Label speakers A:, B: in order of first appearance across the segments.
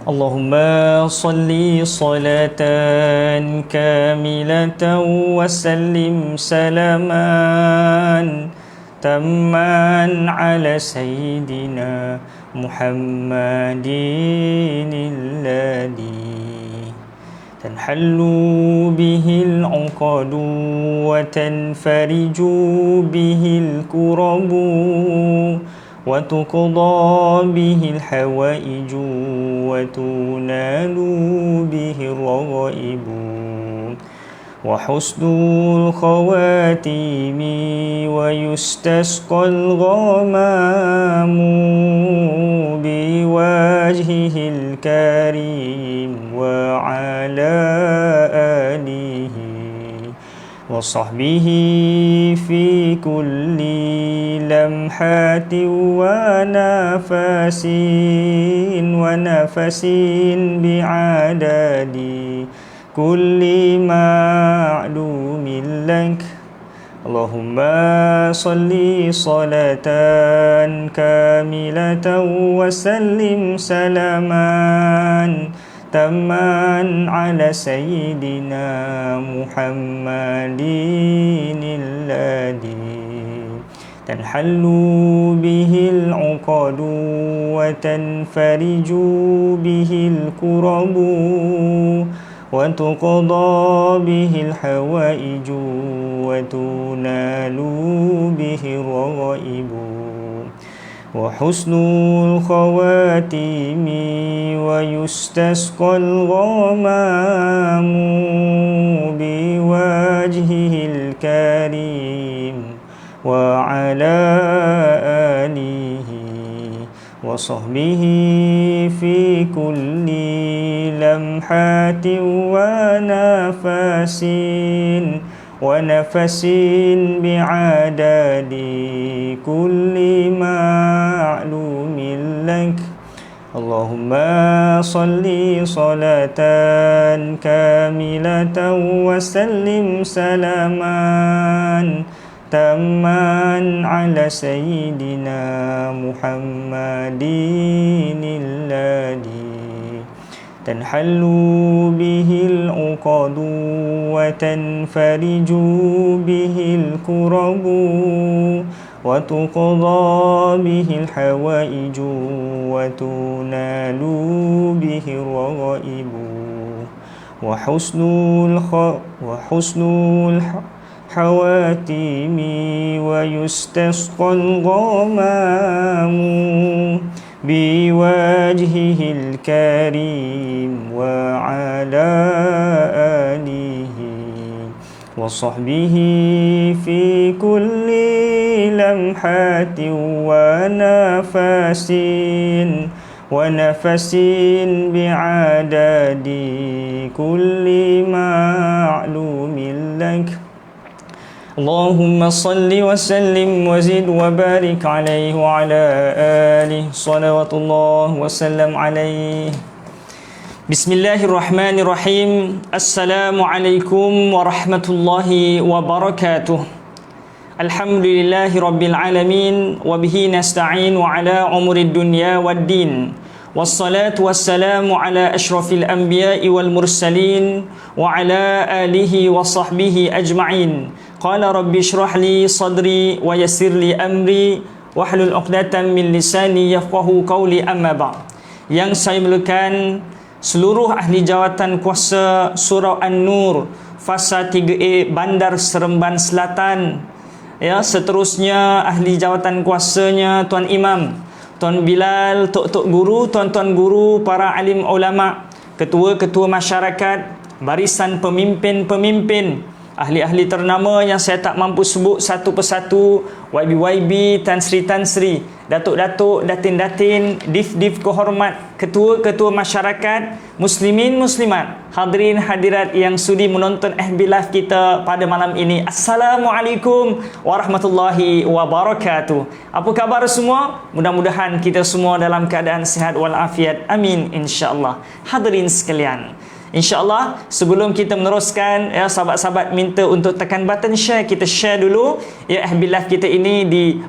A: اللهم صل صلاة كاملة وسلم سلاما تاما على سيدنا محمد الذي تنحل به العقد وتنفرج به الكرب وتقضى به الحوائج وتنال به الرغائب وحسن الخواتيم ويستسقى الغمام بوجهه الكريم وعلى آله وصحبه في كل لمحة ونفس بعدد كل معلوم لك. اللهم صل صلاة كاملة وسلم سلاما تاما على سيدنا محمد الذي تنحل به العقد وتنفرج به الكرب وتقضى به الحوائج وتنال به الرغائب وحسن الخواتيم ويستسقى الغمام بوجهه الكريم وعلى آله وصحبه في كل لمحة ونفس بعدد كل معلوم لك. اللهم صل صلاة كاملة وسلم سلاما تاما على سيدنا محمد الذي تنحل به العقد وتنفرج به الكرب وتقضى به الحوائج وتنال به الرغائب وحسن الحواتيم ويستسقى الغمام بوجهه الكريم وعلى آله وصحبه في كل لمحة ونفس بعدد كل معلوم لك. اللهم صل وسلم وزد وبارك عليه وعلى آله صلوات الله وسلم عليه. Bismillahirrahmanirrahim. Assalamualaikum warahmatullahi wabarakatuh. Alhamdulillahi rabbil alamin. Wabihi nasta'in wa ala umurid dunya wad din. Wassalatu wassalamu ala ashrafil anbiya'i wal mursalin wa ala alihi wa sahbihi ajma'in. Qala rabbi shrah li sadri wa yassir li amri wahlul 'uqdatam min lisani yafqahu qawli, amma ba'd. Yang saya muliakan seluruh ahli jawatan kuasa Surau An-Nur Fasa 3A Bandar Seremban Selatan, ya, seterusnya ahli jawatan kuasanya Tuan Imam, Tuan Bilal, Tok Guru, Tuan-tuan guru, para alim ulama, ketua-ketua masyarakat, barisan pemimpin-pemimpin, ahli-ahli ternama yang saya tak mampu sebut satu persatu, YB-YB, Tan Sri, Datuk-datuk, Datin-datin, Dif-dif kehormat, ketua-ketua masyarakat, muslimin muslimat, hadirin hadirat yang sudi menonton FB Live kita pada malam ini. Assalamualaikum warahmatullahi wabarakatuh. Apa khabar semua? Mudah-mudahan kita semua dalam keadaan sihat walafiat. Amin insya-Allah. Hadirin sekalian, InsyaAllah sebelum kita meneruskan, ya, sahabat-sahabat minta untuk tekan button share. Kita share dulu ya FB Live kita ini di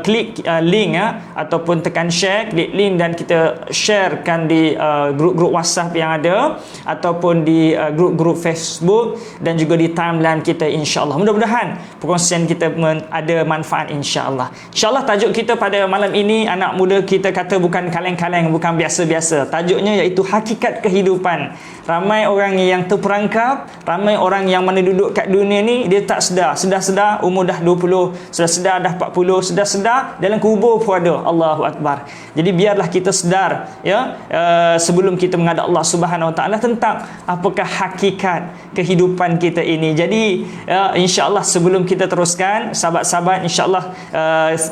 A: klik link ya, ataupun tekan share, klik link dan kita sharekan di grup-grup WhatsApp yang ada ataupun di grup-grup Facebook dan juga di timeline kita, insyaAllah. Mudah-mudahan perkongsian kita ada manfaat, insyaAllah. InsyaAllah tajuk kita pada malam ini, anak muda kita kata bukan kaleng-kaleng, bukan biasa-biasa. Tajuknya iaitu hakikat kehidupan. Ramai orang yang terperangkap, ramai orang yang mana duduk kat dunia ni dia tak sedar. Sedar-sedar umur dah 20, sedar-sedar dah 40, sedar-sedar dalam kubur pun ada. Allahu Akbar. Jadi biarlah kita sedar ya, sebelum kita menghadap Allah Subhanahu Wa Taala tentang apakah hakikat kehidupan kita ini. Jadi insya-Allah sebelum kita teruskan, sahabat-sahabat, insya-Allah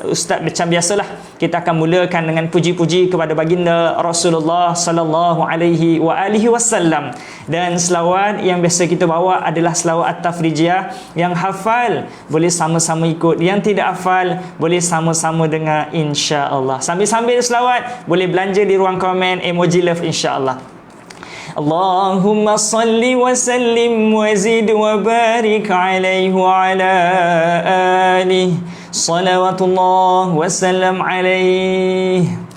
A: ustaz macam biasalah kita akan mulakan dengan puji-puji kepada baginda Rasulullah sallallahu alaihi wasallam. Dan selawat yang biasa kita bawa adalah selawat at-tafrijiyah. Yang hafal boleh sama-sama ikut, yang tidak hafal boleh sama-sama dengar, insya-Allah. Sambil-sambil selawat boleh belanja di ruang komen emoji love, insya-Allah. Allahumma salli wa sallim wa zid wa barik alaihi wa ala alihi salawatullah wa sallam alaihi.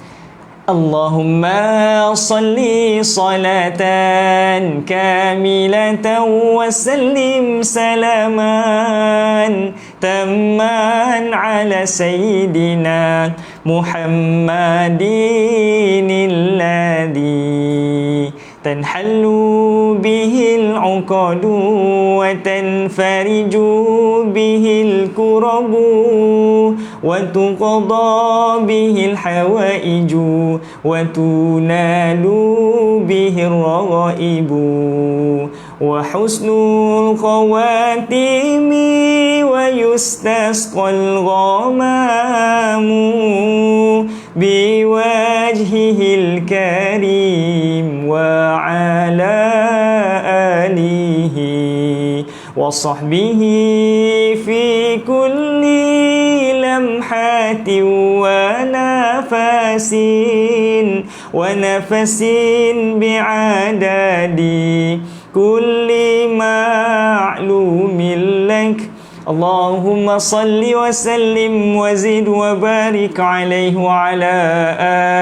A: Allahumma salli salatan kamilatan wa sallim salaman tamman ala sayyidina Muhammadin alladhi tanhallu bihil uqadu wa tanfariju bihil kurabu wa tuqada bihil hawaiju wa tunalu bihil raghaibu wa husnul khawatimi wa yustasqal ghamamu biwajhihil karim wa ala alihi wa sahbihi fi kulli lamhatin wa nafasin bi'adadi kulli ma'lumin lak. Allahumma salli wa sallim wa zid wa barik alaihi wa ala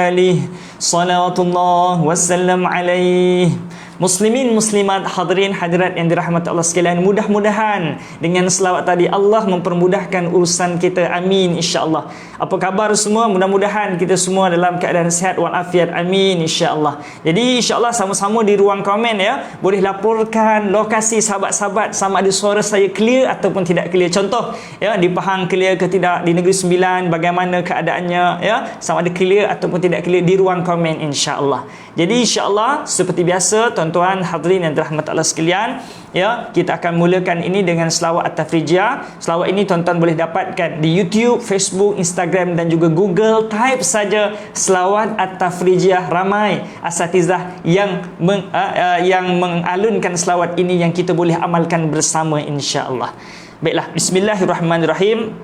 A: alihi salawatullah wa sallam alaihi. Muslimin, muslimat, hadirin, hadirat yang dirahmati Allah sekalian, mudah-mudahan dengan selawat tadi Allah mempermudahkan urusan kita. Amin, insya-Allah. Apa khabar semua? Mudah-mudahan kita semua dalam keadaan sihat walafiat. Amin, insya-Allah. Jadi insya-Allah sama-sama di ruang komen ya, boleh laporkan lokasi sahabat-sahabat sama ada suara saya clear ataupun tidak clear. Contoh ya, di Pahang clear ke tidak, di Negeri Sembilan bagaimana keadaannya ya, sama ada clear ataupun tidak clear, di ruang komen, insya-Allah. Jadi insya-Allah seperti biasa tuan-tuan hadirin yang dirahmati Allah sekalian ya, kita akan mulakan ini dengan selawat at-tafrijiyah. Selawat ini tuan-tuan boleh dapatkan di YouTube, Facebook, Instagram dan juga Google. Type saja selawat at-tafrijiyah. Ramai asatizah yang mengalunkan selawat ini yang kita boleh amalkan bersama, insya-Allah. Baiklah, bismillahirrahmanirrahim.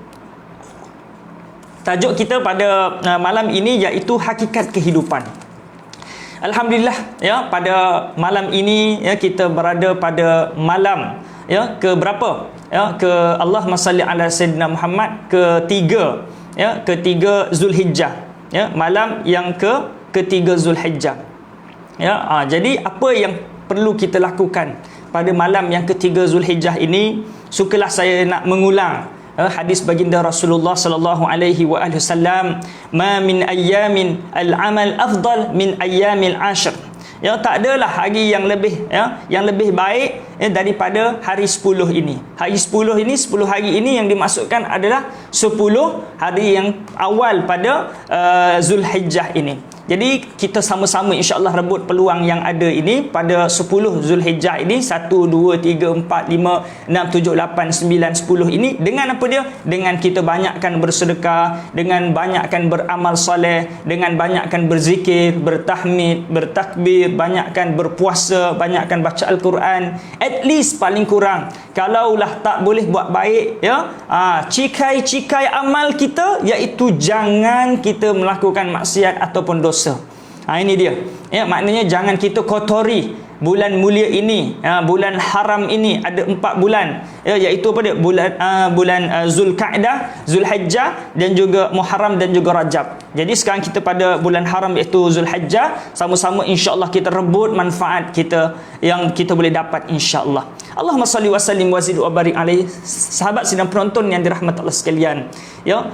A: Tajuk kita pada malam ini iaitu hakikat kehidupan. Alhamdulillah ya, pada malam ini ya, kita berada pada malam ya ke berapa ya, ke Allahumma salli ala sayyidina Muhammad, ketiga ya, ketiga Zulhijjah ya, malam yang ketiga Zulhijjah ya. Jadi apa yang perlu kita lakukan pada malam yang ketiga Zulhijjah ini? Sukalah saya nak mengulang hadis baginda Rasulullah sallallahu alaihi wasallam, ma min ayyamin al-amal afdal min ayyamil ashr. Ya, tak adalah hari yang lebih ya, yang lebih baik daripada hari 10 ini. Hari 10 ini, 10 hari ini yang dimaksudkan adalah 10 hari yang awal pada Zulhijjah ini. Jadi kita sama-sama insya-Allah rebut peluang yang ada ini pada 10 Zulhijjah ini, 1 2 3 4 5 6 7 8 9 10 ini. Dengan apa dia? Dengan kita banyakkan bersedekah, dengan banyakkan beramal soleh, dengan banyakkan berzikir, bertahmid, bertakbir, banyakkan berpuasa, banyakkan baca Al-Quran. At least paling kurang, kalaulah tak boleh buat baik ya, cikai-cikai amal kita iaitu jangan kita melakukan maksiat ataupun dosa. Ini dia ya, maknanya jangan kita kotori bulan mulia ini, bulan haram ini ada 4 bulan, ya, iaitu apa dia? Bulan Zulkaidah, Zulhijjah dan juga Muharram dan juga Rajab. Jadi sekarang kita pada bulan haram iaitu Zulhijjah, sama-sama insya-Allah kita rebut manfaat kita yang kita boleh dapat insya-Allah. Allahumma salli wa sallim wa zid wa barik alaihi. Sahabat sidang penonton yang dirahmati Allah sekalian, ya,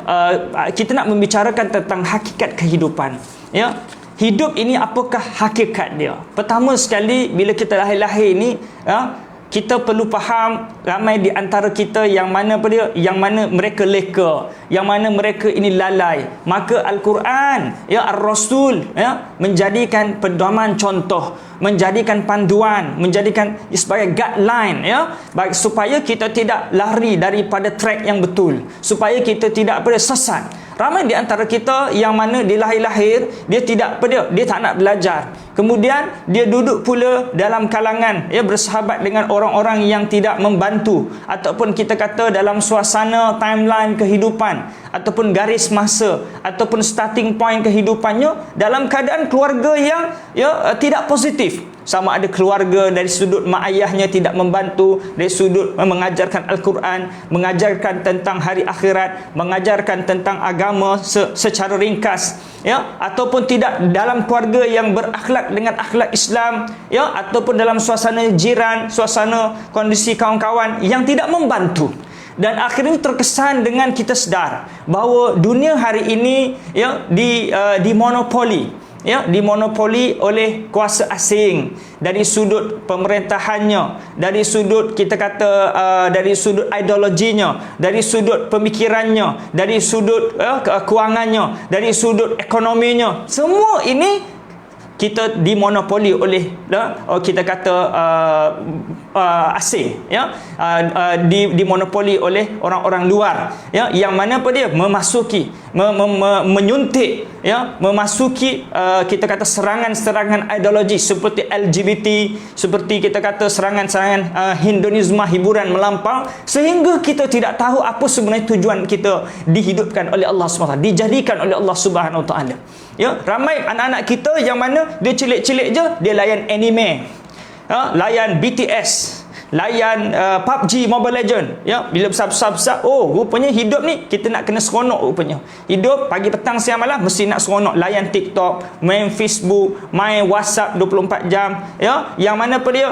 A: kita nak membicarakan tentang hakikat kehidupan, ya. Hidup ini apakah hakikat dia? Pertama sekali, bila kita lahir-lahir ni, ya, kita perlu faham ramai di antara kita yang mana apa dia? Yang mana mereka leka, yang mana mereka ini lalai. Maka Al-Quran, ya, Ar-Rasul, ya, menjadikan pedoman contoh, menjadikan panduan, menjadikan sebagai guideline, ya, supaya kita tidak lari daripada track yang betul, supaya kita tidak sesat. Ramai di antara kita yang mana dia lahir-lahir, dia tidak dia tak nak belajar. Kemudian dia duduk pula dalam kalangan, ya, bersahabat dengan orang-orang yang tidak membantu, ataupun kita kata dalam suasana timeline kehidupan, ataupun garis masa, ataupun starting point kehidupannya dalam keadaan keluarga yang, ya, tidak positif. Sama ada keluarga dari sudut mak ayahnya tidak membantu, dari sudut mengajarkan Al-Quran, mengajarkan tentang hari akhirat, mengajarkan tentang agama secara ringkas, ya, ataupun tidak dalam keluarga yang berakhlak dengan akhlak Islam, ya, ataupun dalam suasana jiran, suasana kondisi kawan-kawan yang tidak membantu. Dan akhirnya terkesan dengan kita sedar bahawa dunia hari ini, ya, dimonopoli, ya, dimonopoli oleh kuasa asing dari sudut pemerintahannya, dari sudut kita kata dari sudut ideologinya, dari sudut pemikirannya, dari sudut kewangannya, dari sudut ekonominya. Semua ini kita dimonopoli oleh kita kata asing, ya, dimonopoli oleh orang-orang luar, ya, yang mana apa dia memasuki menyuntik, ya, memasuki kita kata serangan-serangan ideologi seperti LGBT, seperti kita kata serangan-serangan hedonisme, hiburan melampau, sehingga kita tidak tahu apa sebenarnya tujuan kita dihidupkan oleh Allah SWT, dijadikan oleh Allah Subhanahu Wa Taala. Ya, ramai anak-anak kita yang mana dia cilik-cilik je dia layan anime, ya, layan BTS, layan PUBG Mobile Legend, ya. Bila besar-besar, oh, rupanya hidup ni kita nak kena seronok rupanya. Hidup pagi petang siang malam mesti nak seronok, layan TikTok, main Facebook, main WhatsApp 24 jam, ya. Yang mana apa dia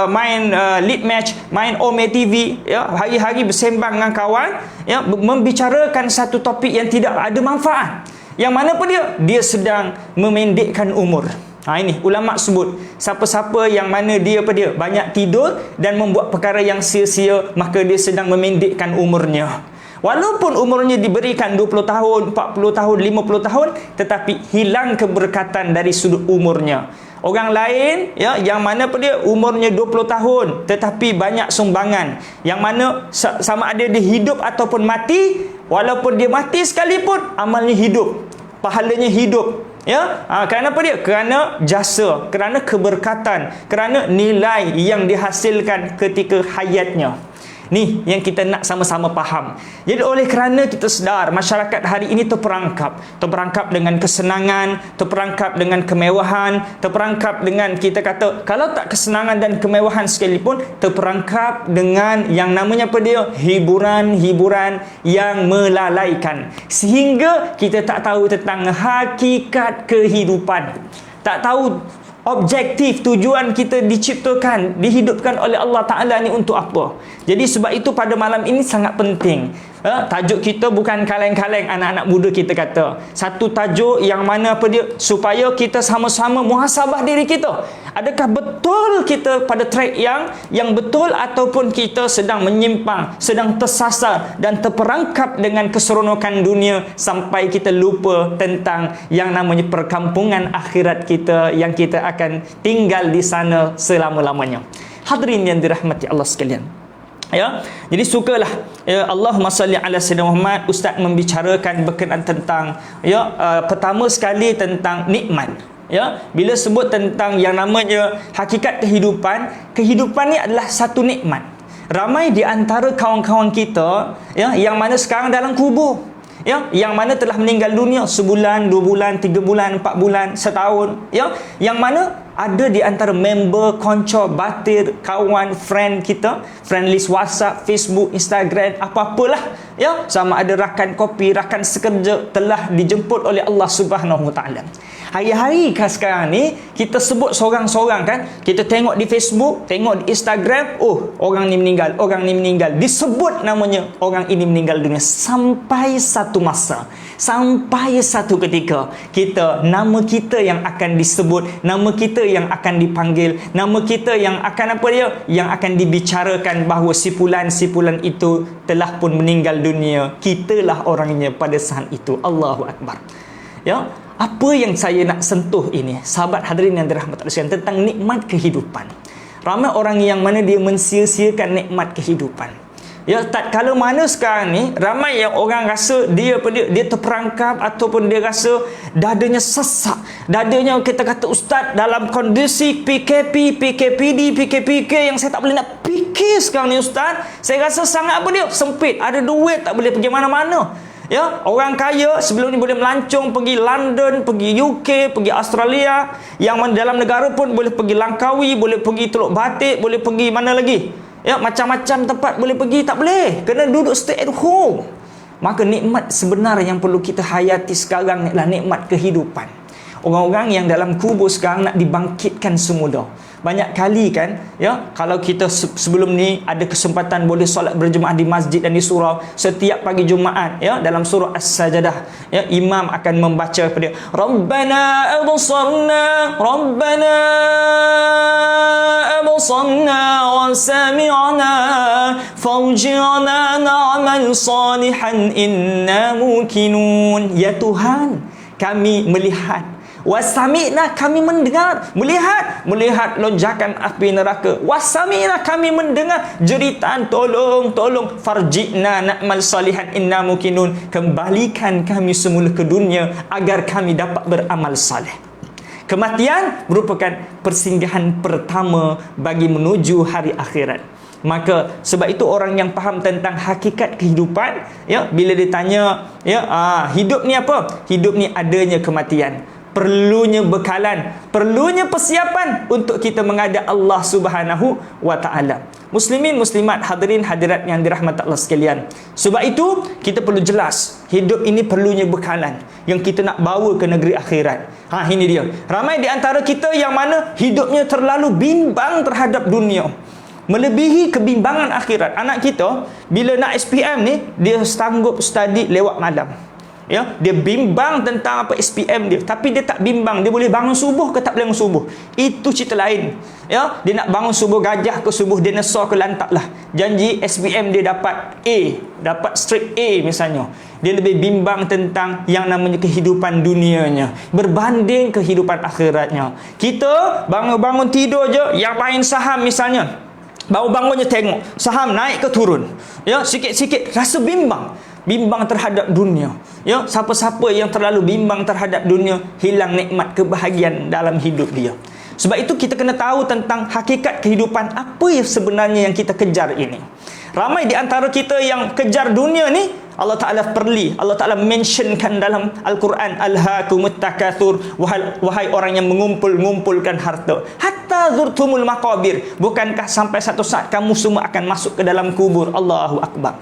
A: main lead match, main Ome TV, ya, hari-hari bersembang dengan kawan, ya, membicarakan satu topik yang tidak ada manfaat. Yang mana apa dia sedang memendekkan umur. Ini ulama sebut, siapa-siapa yang mana dia banyak tidur dan membuat perkara yang sia-sia, maka dia sedang memendekkan umurnya. Walaupun umurnya diberikan 20 tahun, 40 tahun, 50 tahun, tetapi hilang keberkatan dari sudut umurnya. Orang lain, ya, yang mana umurnya 20 tahun tetapi banyak sumbangan, yang mana sama ada dia hidup ataupun mati, walaupun dia mati sekalipun amalnya hidup, pahalanya hidup, ya. Kerana apa dia? Kerana jasa, kerana keberkatan, kerana nilai yang dihasilkan ketika hayatnya. Ni yang kita nak sama-sama faham. Jadi oleh kerana kita sedar masyarakat hari ini terperangkap dengan kesenangan, terperangkap dengan kemewahan, terperangkap dengan kita kata kalau tak kesenangan dan kemewahan sekalipun, terperangkap dengan yang namanya hiburan-hiburan yang melalaikan, sehingga kita tak tahu tentang hakikat kehidupan, tak tahu objektif tujuan kita diciptakan, dihidupkan oleh Allah Ta'ala ni untuk apa. Jadi sebab itu pada malam ini sangat penting, tajuk kita bukan kaleng-kaleng anak-anak muda kita kata. Satu tajuk yang mana supaya kita sama-sama muhasabah diri kita. Adakah betul kita pada track yang betul, ataupun kita sedang menyimpang, sedang tersasar dan terperangkap dengan keseronokan dunia sampai kita lupa tentang yang namanya perkampungan akhirat kita yang kita akan tinggal di sana selama-lamanya. Hadirin yang dirahmati Allah sekalian, ya. Jadi sukalah, ya, Allahumma salli ala sayyidina Muhammad, ustaz membicarakan berkenaan tentang, ya, pertama sekali tentang nikmat, ya. Bila sebut tentang yang namanya hakikat kehidupan ni adalah satu nikmat. Ramai di antara kawan-kawan kita, ya, yang mana sekarang dalam kubur, ya, yang mana telah meninggal dunia sebulan, 2 bulan, 3 bulan, 4 bulan, setahun, ya, yang mana ada di antara member, konco, batir, kawan, friend kita, friend list WhatsApp, Facebook, Instagram, apa-apalah, ya, sama ada rakan kopi, rakan sekerja, telah dijemput oleh Allah Subhanahu Wa Taala. Hari-hari sekarang ni kita sebut seorang-seorang kan, kita tengok di Facebook, tengok di Instagram, oh, orang ni meninggal, orang ni meninggal, disebut namanya orang ini meninggal dunia. Sampai satu masa, sampai satu ketika, nama kita yang akan disebut, nama kita yang akan dipanggil, nama kita yang akan yang akan dibicarakan bahawa si fulan itu telah pun meninggal dunia. Kitalah orangnya pada saat itu. Allahu Akbar. Ya, apa yang saya nak sentuh ini, sahabat hadirin yang dirahmati Allah sekalian, tentang nikmat kehidupan. Ramai orang yang mana dia mensia-siakan nikmat kehidupan. Ya, tak kala mana sekarang ni ramai yang orang rasa dia terperangkap ataupun dia rasa dadanya sesak. Dadanya kita kata ustaz dalam kondisi PKP, PKPD, PKPK yang saya tak boleh nak fikir sekarang ni ustaz. Saya rasa sangat sempit. Ada duit tak boleh pergi mana-mana. Ya, orang kaya sebelum ni boleh melancong pergi London, pergi UK, pergi Australia, yang mana dalam negara pun boleh pergi Langkawi, boleh pergi Teluk Batik, boleh pergi mana lagi? Ya, macam-macam tempat boleh pergi, tak boleh. Kena duduk stay at home. Maka nikmat sebenar yang perlu kita hayati sekarang adalah nikmat kehidupan. Orang-orang yang dalam kubur sekarang nak dibangkitkan semula. Banyak kali kan, ya, kalau kita sebelum ni ada kesempatan boleh solat berjemaah di masjid dan di surau, setiap pagi Jumaat, ya, dalam surah As-Sajdah, ya, imam akan membaca pada Rabbana absarna wa sami'na farji'na na'mal salihan inna mukinun. Ya Tuhan, kami melihat, wasami'na, kami mendengar, melihat lonjakan api neraka. Wasami'na, kami mendengar jeritan tolong farji'na na'mal salihan inna mukinun, kembalikan kami semula ke dunia agar kami dapat beramal saleh. Kematian merupakan persinggahan pertama bagi menuju hari akhirat. Maka sebab itu orang yang faham tentang hakikat kehidupan, ya, bila ditanya, ya, hidup ni apa? Hidup ni adanya kematian. Perlunya bekalan, perlunya persiapan untuk kita menghadap Allah Subhanahu Wa Taala. Muslimin muslimat, hadirin hadirat yang dirahmati Allah sekalian. Sebab itu kita perlu jelas, hidup ini perlunya bekalan yang kita nak bawa ke negeri akhirat. Ini dia. Ramai di antara kita yang mana hidupnya terlalu bimbang terhadap dunia, melebihi kebimbangan akhirat. Anak kita bila nak SPM ni, dia sanggup study lewat malam. Ya, dia bimbang tentang apa SPM dia, tapi dia tak bimbang dia boleh bangun subuh ke tak boleh bangun subuh. Itu cerita lain. Ya, dia nak bangun subuh gajah ke subuh dinosaur ke lantak lah. Janji SPM dia dapat A, dapat straight A misalnya. Dia lebih bimbang tentang yang namanya kehidupan dunianya berbanding kehidupan akhiratnya. Kita bangun-bangun tidur je, yang main saham misalnya, baru bangunnya tengok saham naik ke turun, ya, sikit-sikit rasa bimbang terhadap dunia. Ya, siapa-siapa yang terlalu bimbang terhadap dunia, hilang nikmat kebahagiaan dalam hidup dia. Sebab itu kita kena tahu tentang hakikat kehidupan, apa yang sebenarnya yang kita kejar ini. Ramai di antara kita yang kejar dunia ni, Allah Ta'ala Allah Ta'ala mentionkan dalam Al-Quran, alhaakumut takatsur, wahai orang yang mengumpulkan harta, hatta zurtumul maqabir, bukankah sampai satu saat kamu semua akan masuk ke dalam kubur. Allahu Akbar.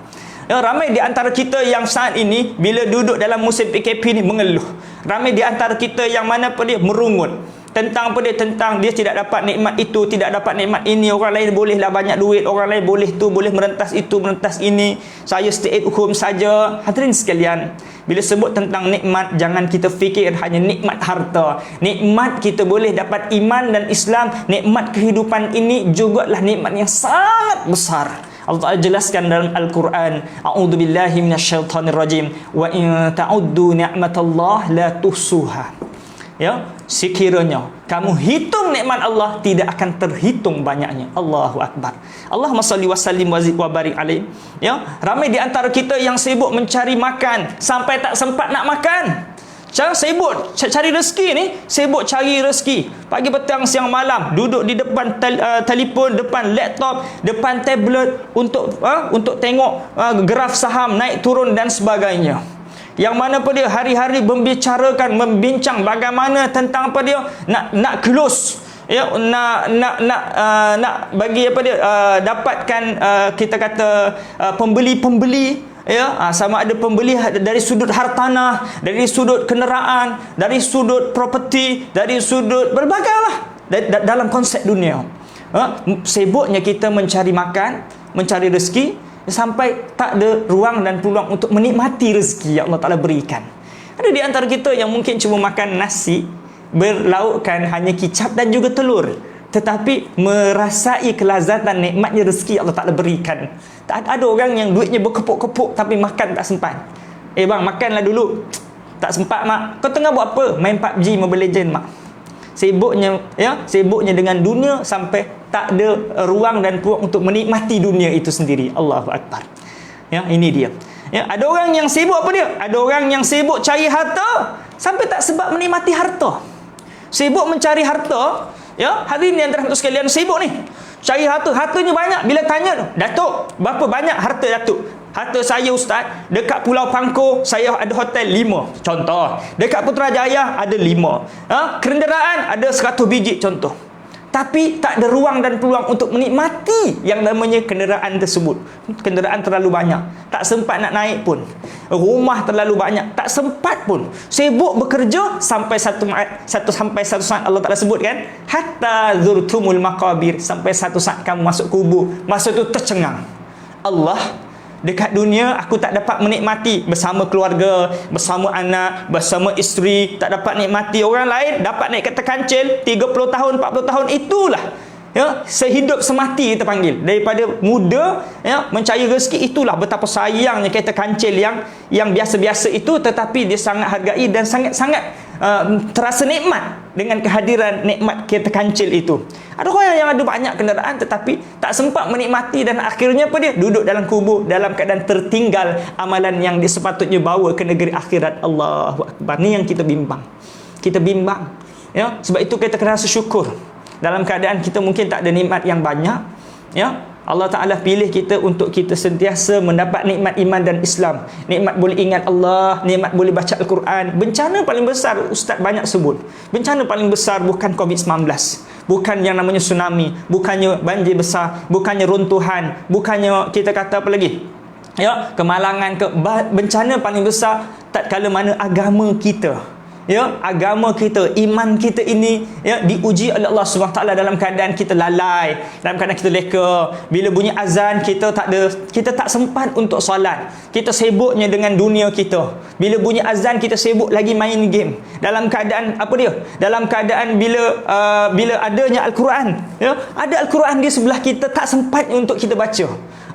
A: Ya, ramai di antara kita yang saat ini bila duduk dalam musim PKP ni mengeluh. Ramai di antara kita yang mana dia merungut tentang tentang dia tidak dapat nikmat itu, tidak dapat nikmat ini. Orang lain bolehlah banyak duit, orang lain boleh tu, boleh merentas itu, merentas ini. Saya stay at home saja. Hadirin sekalian, bila sebut tentang nikmat, jangan kita fikir hanya nikmat harta. Nikmat kita boleh dapat iman dan Islam. Nikmat kehidupan ini jugalah nikmat yang sangat besar. Allah Ta'ala jelaskan dalam Al-Quran, a'udzubillahi minasyaitonirrajim, wa in ta'uddu ni'matallah la tuhsuha. Ya, sekiranya kamu hitung nikmat Allah, tidak akan terhitung banyaknya. Allahu Akbar. Allahumma salli wa sallim wa barik alaih. Ya, ramai di antara kita yang sibuk mencari makan sampai tak sempat nak makan. Jangan sibuk cari rezeki ni, sibuk cari rezeki pagi, petang, siang, malam, duduk di depan telefon, depan laptop, depan tablet untuk tengok graf saham naik turun dan sebagainya. yang mana apa dia hari-hari membincang bagaimana tentang apa dia nak close, ya, nak bagi apa dia dapatkan kita kata pembeli-pembeli, ya, sama ada pembeli dari sudut hartanah, dari sudut kenderaan, dari sudut properti, dari sudut berbagai lah dalam konsep dunia. Sibuknya kita mencari makan, mencari rezeki, sampai tak ada ruang dan peluang untuk menikmati rezeki yang Allah Ta'ala berikan. Ada di antara kita yang mungkin cuma makan nasi berlaukkan hanya kicap dan juga telur, tetapi merasai kelazatan nikmatnya rezeki Allah Ta'ala berikan. Tak ada orang yang duitnya berkepuk-kepuk tapi makan tak sempat. Bang, makanlah dulu. Tak sempat mak. Kau tengah buat apa? Main PUBG, Mobile Legend mak. Sibuknya dengan dunia sampai tak ada ruang dan peluang untuk menikmati dunia itu sendiri. Allahu Akbar. Ya, ini dia. Ya, ada orang yang sibuk apa dia? Ada orang yang sibuk cari harta sampai tak sempat menikmati harta. Sibuk mencari harta, ya, hari ni yang terhadap sekalian sibuk ni. Cari hartanya banyak. Bila tanya, Datuk, berapa banyak harta Datuk? Harta saya ustaz, dekat Pulau Pangkor saya ada hotel 5 contoh. Dekat Putrajaya ada 5. Kenderaan ada 100 biji contoh. Tapi tak ada ruang dan peluang untuk menikmati yang namanya kenderaan tersebut. Kenderaan terlalu banyak, tak sempat nak naik pun. Rumah terlalu banyak, tak sempat pun. Sibuk bekerja sampai satu saat Allah Ta'ala sebut kan, hatta zurtumul maqabir, sampai satu saat kamu masuk kubur, masa tu tercengang. Allah, dekat dunia aku tak dapat menikmati bersama keluarga, bersama anak, bersama isteri, tak dapat nikmati. Orang lain dapat naik kereta kancil 30 tahun, 40 tahun, itulah, ya, sehidup semati kita panggil. Daripada muda, ya, mencari rezeki, itulah betapa sayangnya kereta kancil yang biasa-biasa itu, tetapi dia sangat hargai dan sangat-sangat terasa nikmat dengan kehadiran nikmat kereta kancil itu. Ada orang yang ada banyak kenderaan tetapi tak sempat menikmati, dan akhirnya apa dia? Duduk dalam kubur dalam keadaan tertinggal amalan yang dia sepatutnya bawa ke negeri akhirat. Allahu Akbar. Ni yang kita bimbang. Ya, sebab itu kita kena rasa syukur dalam keadaan kita mungkin tak ada nikmat yang banyak, ya. Allah Ta'ala pilih kita untuk kita sentiasa mendapat nikmat iman dan Islam. Nikmat boleh ingat Allah, nikmat boleh baca Al-Quran. Bencana paling besar Ustaz banyak sebut. Bencana paling besar bukan COVID-19, bukan yang namanya tsunami, bukannya banjir besar, bukannya runtuhan, bukannya kita kata apa lagi, ya, kemalangan bencana paling besar tatkala mana agama kita, ya, agama kita, iman kita ini, ya, diuji oleh Allah SWT dalam keadaan kita lalai, dalam keadaan kita leka. Bila bunyi azan kita tak sempat untuk solat. Kita sibuknya dengan dunia kita. Bila bunyi azan kita sibuk lagi main game. Dalam keadaan apa dia? Dalam keadaan bila adanya Al-Quran, ya, ada Al-Quran di sebelah kita, tak sempat untuk kita baca.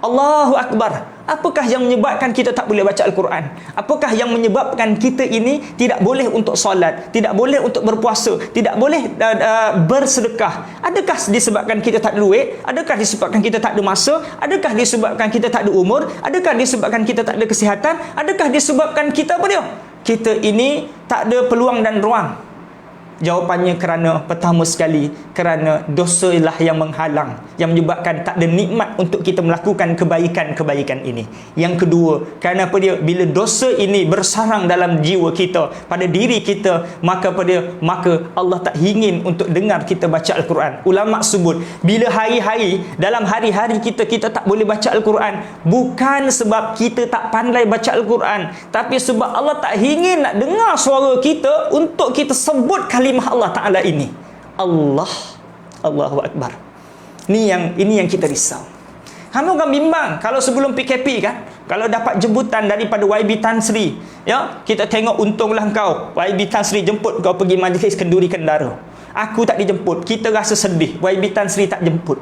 A: Allahu Akbar. Apakah yang menyebabkan kita tak boleh baca Al-Quran? Apakah yang menyebabkan kita ini tidak boleh untuk solat, tidak boleh untuk berpuasa, tidak boleh bersedekah? Adakah disebabkan kita tak ada duit? Adakah disebabkan kita tak ada masa? Adakah disebabkan kita tak ada umur? Adakah disebabkan kita tak ada kesihatan? Adakah disebabkan kita apa dia? Kita ini tak ada peluang dan ruang. Jawapannya pertama sekali, kerana dosa ialah yang menghalang, yang menyebabkan tak ada nikmat untuk kita melakukan kebaikan-kebaikan ini. Yang kedua, kerana apa dia? Bila dosa ini bersarang dalam jiwa kita, pada diri kita, maka Allah tak ingin untuk dengar kita baca Al-Quran. Ulama sebut, bila dalam hari-hari kita tak boleh baca Al-Quran, bukan sebab kita tak pandai baca Al-Quran, tapi sebab Allah tak ingin nak dengar suara kita untuk kita sebut kalimah Allah Ta'ala ini. Allahu Akbar. Ini yang kita risau. Kami orang bimbang kalau sebelum PKP kan, kalau dapat jemputan daripada YB Tan Sri, ya, kita tengok untunglah kau, YB Tan Sri jemput kau pergi majlis kenduri kendara. Aku tak dijemput, kita rasa sedih, YB Tan Sri tak jemput.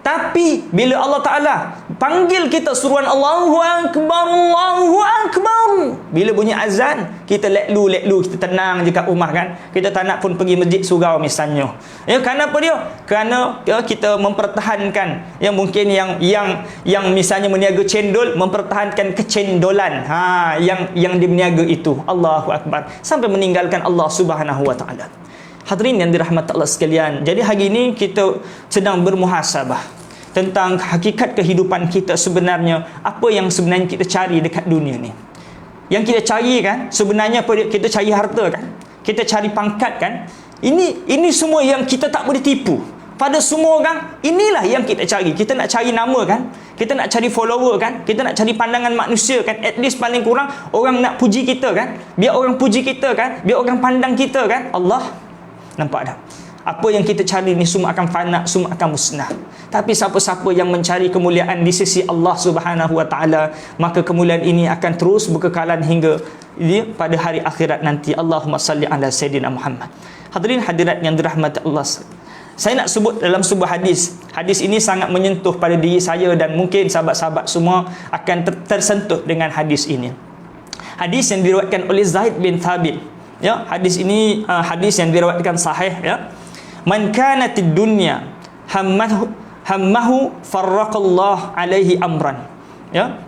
A: Tapi bila Allah Ta'ala panggil kita suruhan Allahu Akbar, Allahu Akbar, bila bunyi azan, kita let-lu, kita tenang je kat rumah kan. Kita tak nak pun pergi masjid surau misalnya. Ya, kerana apa dia? Kerana ya, kita mempertahankan, ya, mungkin yang misalnya meniaga cendol, mempertahankan kecendolan. Yang dia meniaga itu. Allahu Akbar. Sampai meninggalkan Allah Subhanahu Wa Ta'ala. Hadirin yang dirahmati Allah sekalian, jadi hari ini kita sedang bermuhasabah tentang hakikat kehidupan kita sebenarnya, apa yang sebenarnya kita cari dekat dunia ni. yang kita cari kan, sebenarnya apa dia? Kita cari harta kan, kita cari pangkat kan. Ini semua yang kita tak boleh tipu. Pada semua orang, inilah yang kita cari. Kita nak cari nama kan, kita nak cari follower kan, kita nak cari pandangan manusia kan. At least paling kurang orang nak puji kita kan, biar orang puji kita kan, biar orang pandang kita kan. Allah, nampak tak? Apa yang kita cari ni semua akan fana, semua akan musnah. Tapi siapa-siapa yang mencari kemuliaan di sisi Allah Subhanahu wa taala, maka kemuliaan ini akan terus berkekalan hingga pada hari akhirat nanti. Allahumma salli ala Sayyidina Muhammad. Hadirin hadirat yang dirahmati Allah, saya nak sebut dalam sebuah hadis. Hadis ini sangat menyentuh pada diri saya dan mungkin sahabat-sahabat semua akan tersentuh dengan hadis ini. Hadis yang diriwayatkan oleh Zaid bin Thabit. Ya, hadis ini hadis yang diriwayatkan sahih ya. Man kanatid dunya hammahu farraqallahu alaihi amran. Ya.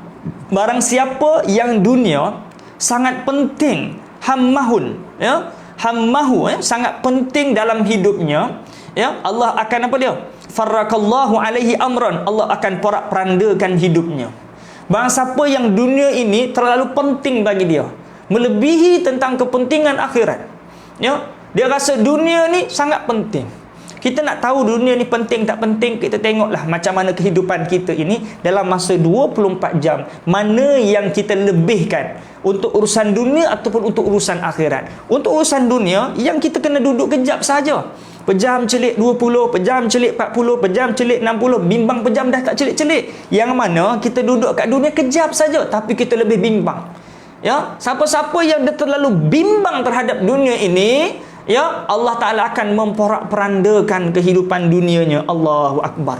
A: Barang siapa yang dunia sangat penting, hammahun ya, hammahu ya, sangat penting dalam hidupnya, ya, Allah akan apa dia? Farraqallahu alaihi amran. Allah akan porak-perandakan hidupnya. Barang siapa yang dunia ini terlalu penting bagi dia, melebihi tentang kepentingan akhirat, ya, dia rasa dunia ni sangat penting. Kita nak tahu dunia ni penting tak penting, kita tengoklah macam mana kehidupan kita ini dalam masa 24 jam. Mana yang kita lebihkan untuk urusan dunia ataupun untuk urusan akhirat. Untuk urusan dunia, yang kita kena duduk kejap saja. Pejam celik 20, pejam celik 40, pejam celik 60, bimbang pejam dah tak celik-celik. Yang mana kita duduk kat dunia kejap saja, tapi kita lebih bimbang. Ya, siapa-siapa yang dia terlalu bimbang terhadap dunia ini, ya, Allah Ta'ala akan memporak-perandakan kehidupan dunianya. Allahu Akbar.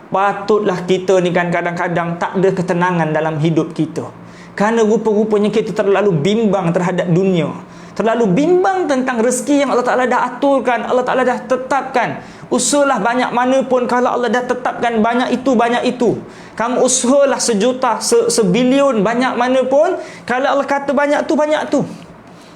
A: Patutlah kita ni kan kadang-kadang tak ada ketenangan dalam hidup kita, kerana rupa-rupanya kita terlalu bimbang terhadap dunia, terlalu bimbang tentang rezeki yang Allah Ta'ala dah aturkan, Allah Ta'ala dah tetapkan. Usahalah banyak mana pun, kalau Allah dah tetapkan banyak itu, kamu usahalah sejuta, sebilion, banyak mana pun, kalau Allah kata banyak tu.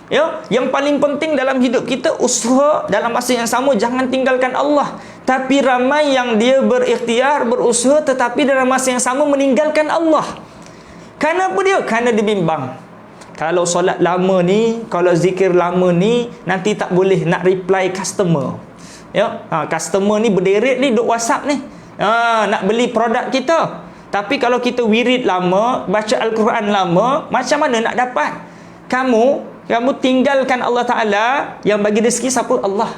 A: Ya, yang paling penting dalam hidup kita, usaha dalam masa yang sama jangan tinggalkan Allah. Tapi ramai yang dia berikhtiar, berusaha, tetapi dalam masa yang sama meninggalkan Allah. Kenapa dia? Kerana dia bimbang. Kalau solat lama ni, kalau zikir lama ni, nanti tak boleh nak reply customer. Ya, customer ni berderet ni duk WhatsApp ni, nak beli produk kita. Tapi kalau kita wirid lama, baca Al-Quran lama, macam mana nak dapat? Kamu tinggalkan Allah Ta'ala yang bagi rezeki siapa? Allah.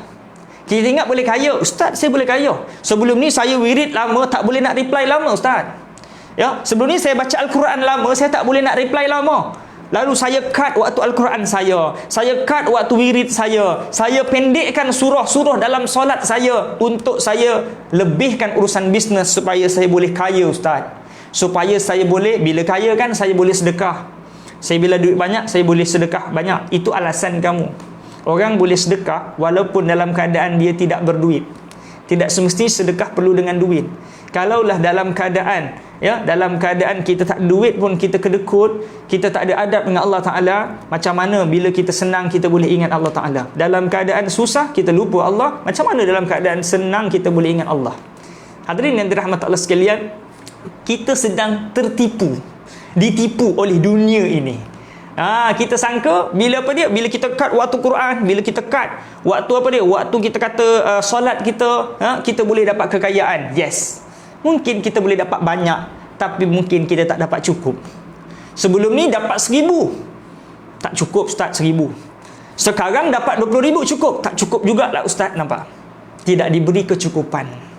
A: Kita ingat boleh kaya. Ustaz, saya boleh kaya. Sebelum ni saya wirid lama, tak boleh nak reply lama, Ustaz. Ya, sebelum ni saya baca Al-Quran lama, saya tak boleh nak reply lama. Lalu saya cut waktu Al-Quran saya cut waktu wirid saya pendekkan surah-surah dalam solat saya untuk saya lebihkan urusan bisnes supaya saya boleh kaya, Ustaz. Supaya saya boleh, bila kaya kan, saya boleh sedekah. Saya bila duit banyak, saya boleh sedekah banyak. Itu alasan kamu. Orang boleh sedekah walaupun dalam keadaan dia tidak berduit. Tidak semesti sedekah perlu dengan duit. Kalaulah dalam keadaan, ya, dalam keadaan kita tak ada duit pun kita kedekut, kita tak ada adab dengan Allah Ta'ala, macam mana bila kita senang kita boleh ingat Allah Ta'ala? Dalam keadaan susah kita lupa Allah, macam mana dalam keadaan senang kita boleh ingat Allah? Hadirin yang dirahmati Allah sekalian, kita sedang ditipu oleh dunia ini. Kita sangka bila apa dia? Bila kita cut waktu Quran, bila kita cut waktu apa dia? Waktu kita kata solat kita, kita boleh dapat kekayaan. Yes. Mungkin kita boleh dapat banyak, tapi mungkin kita tak dapat cukup. Sebelum ni dapat 1,000. Tak cukup, Ustaz, 1,000. Sekarang dapat 20,000 cukup. Tak cukup jugalah, Ustaz, nampak? Tidak diberi kecukupan.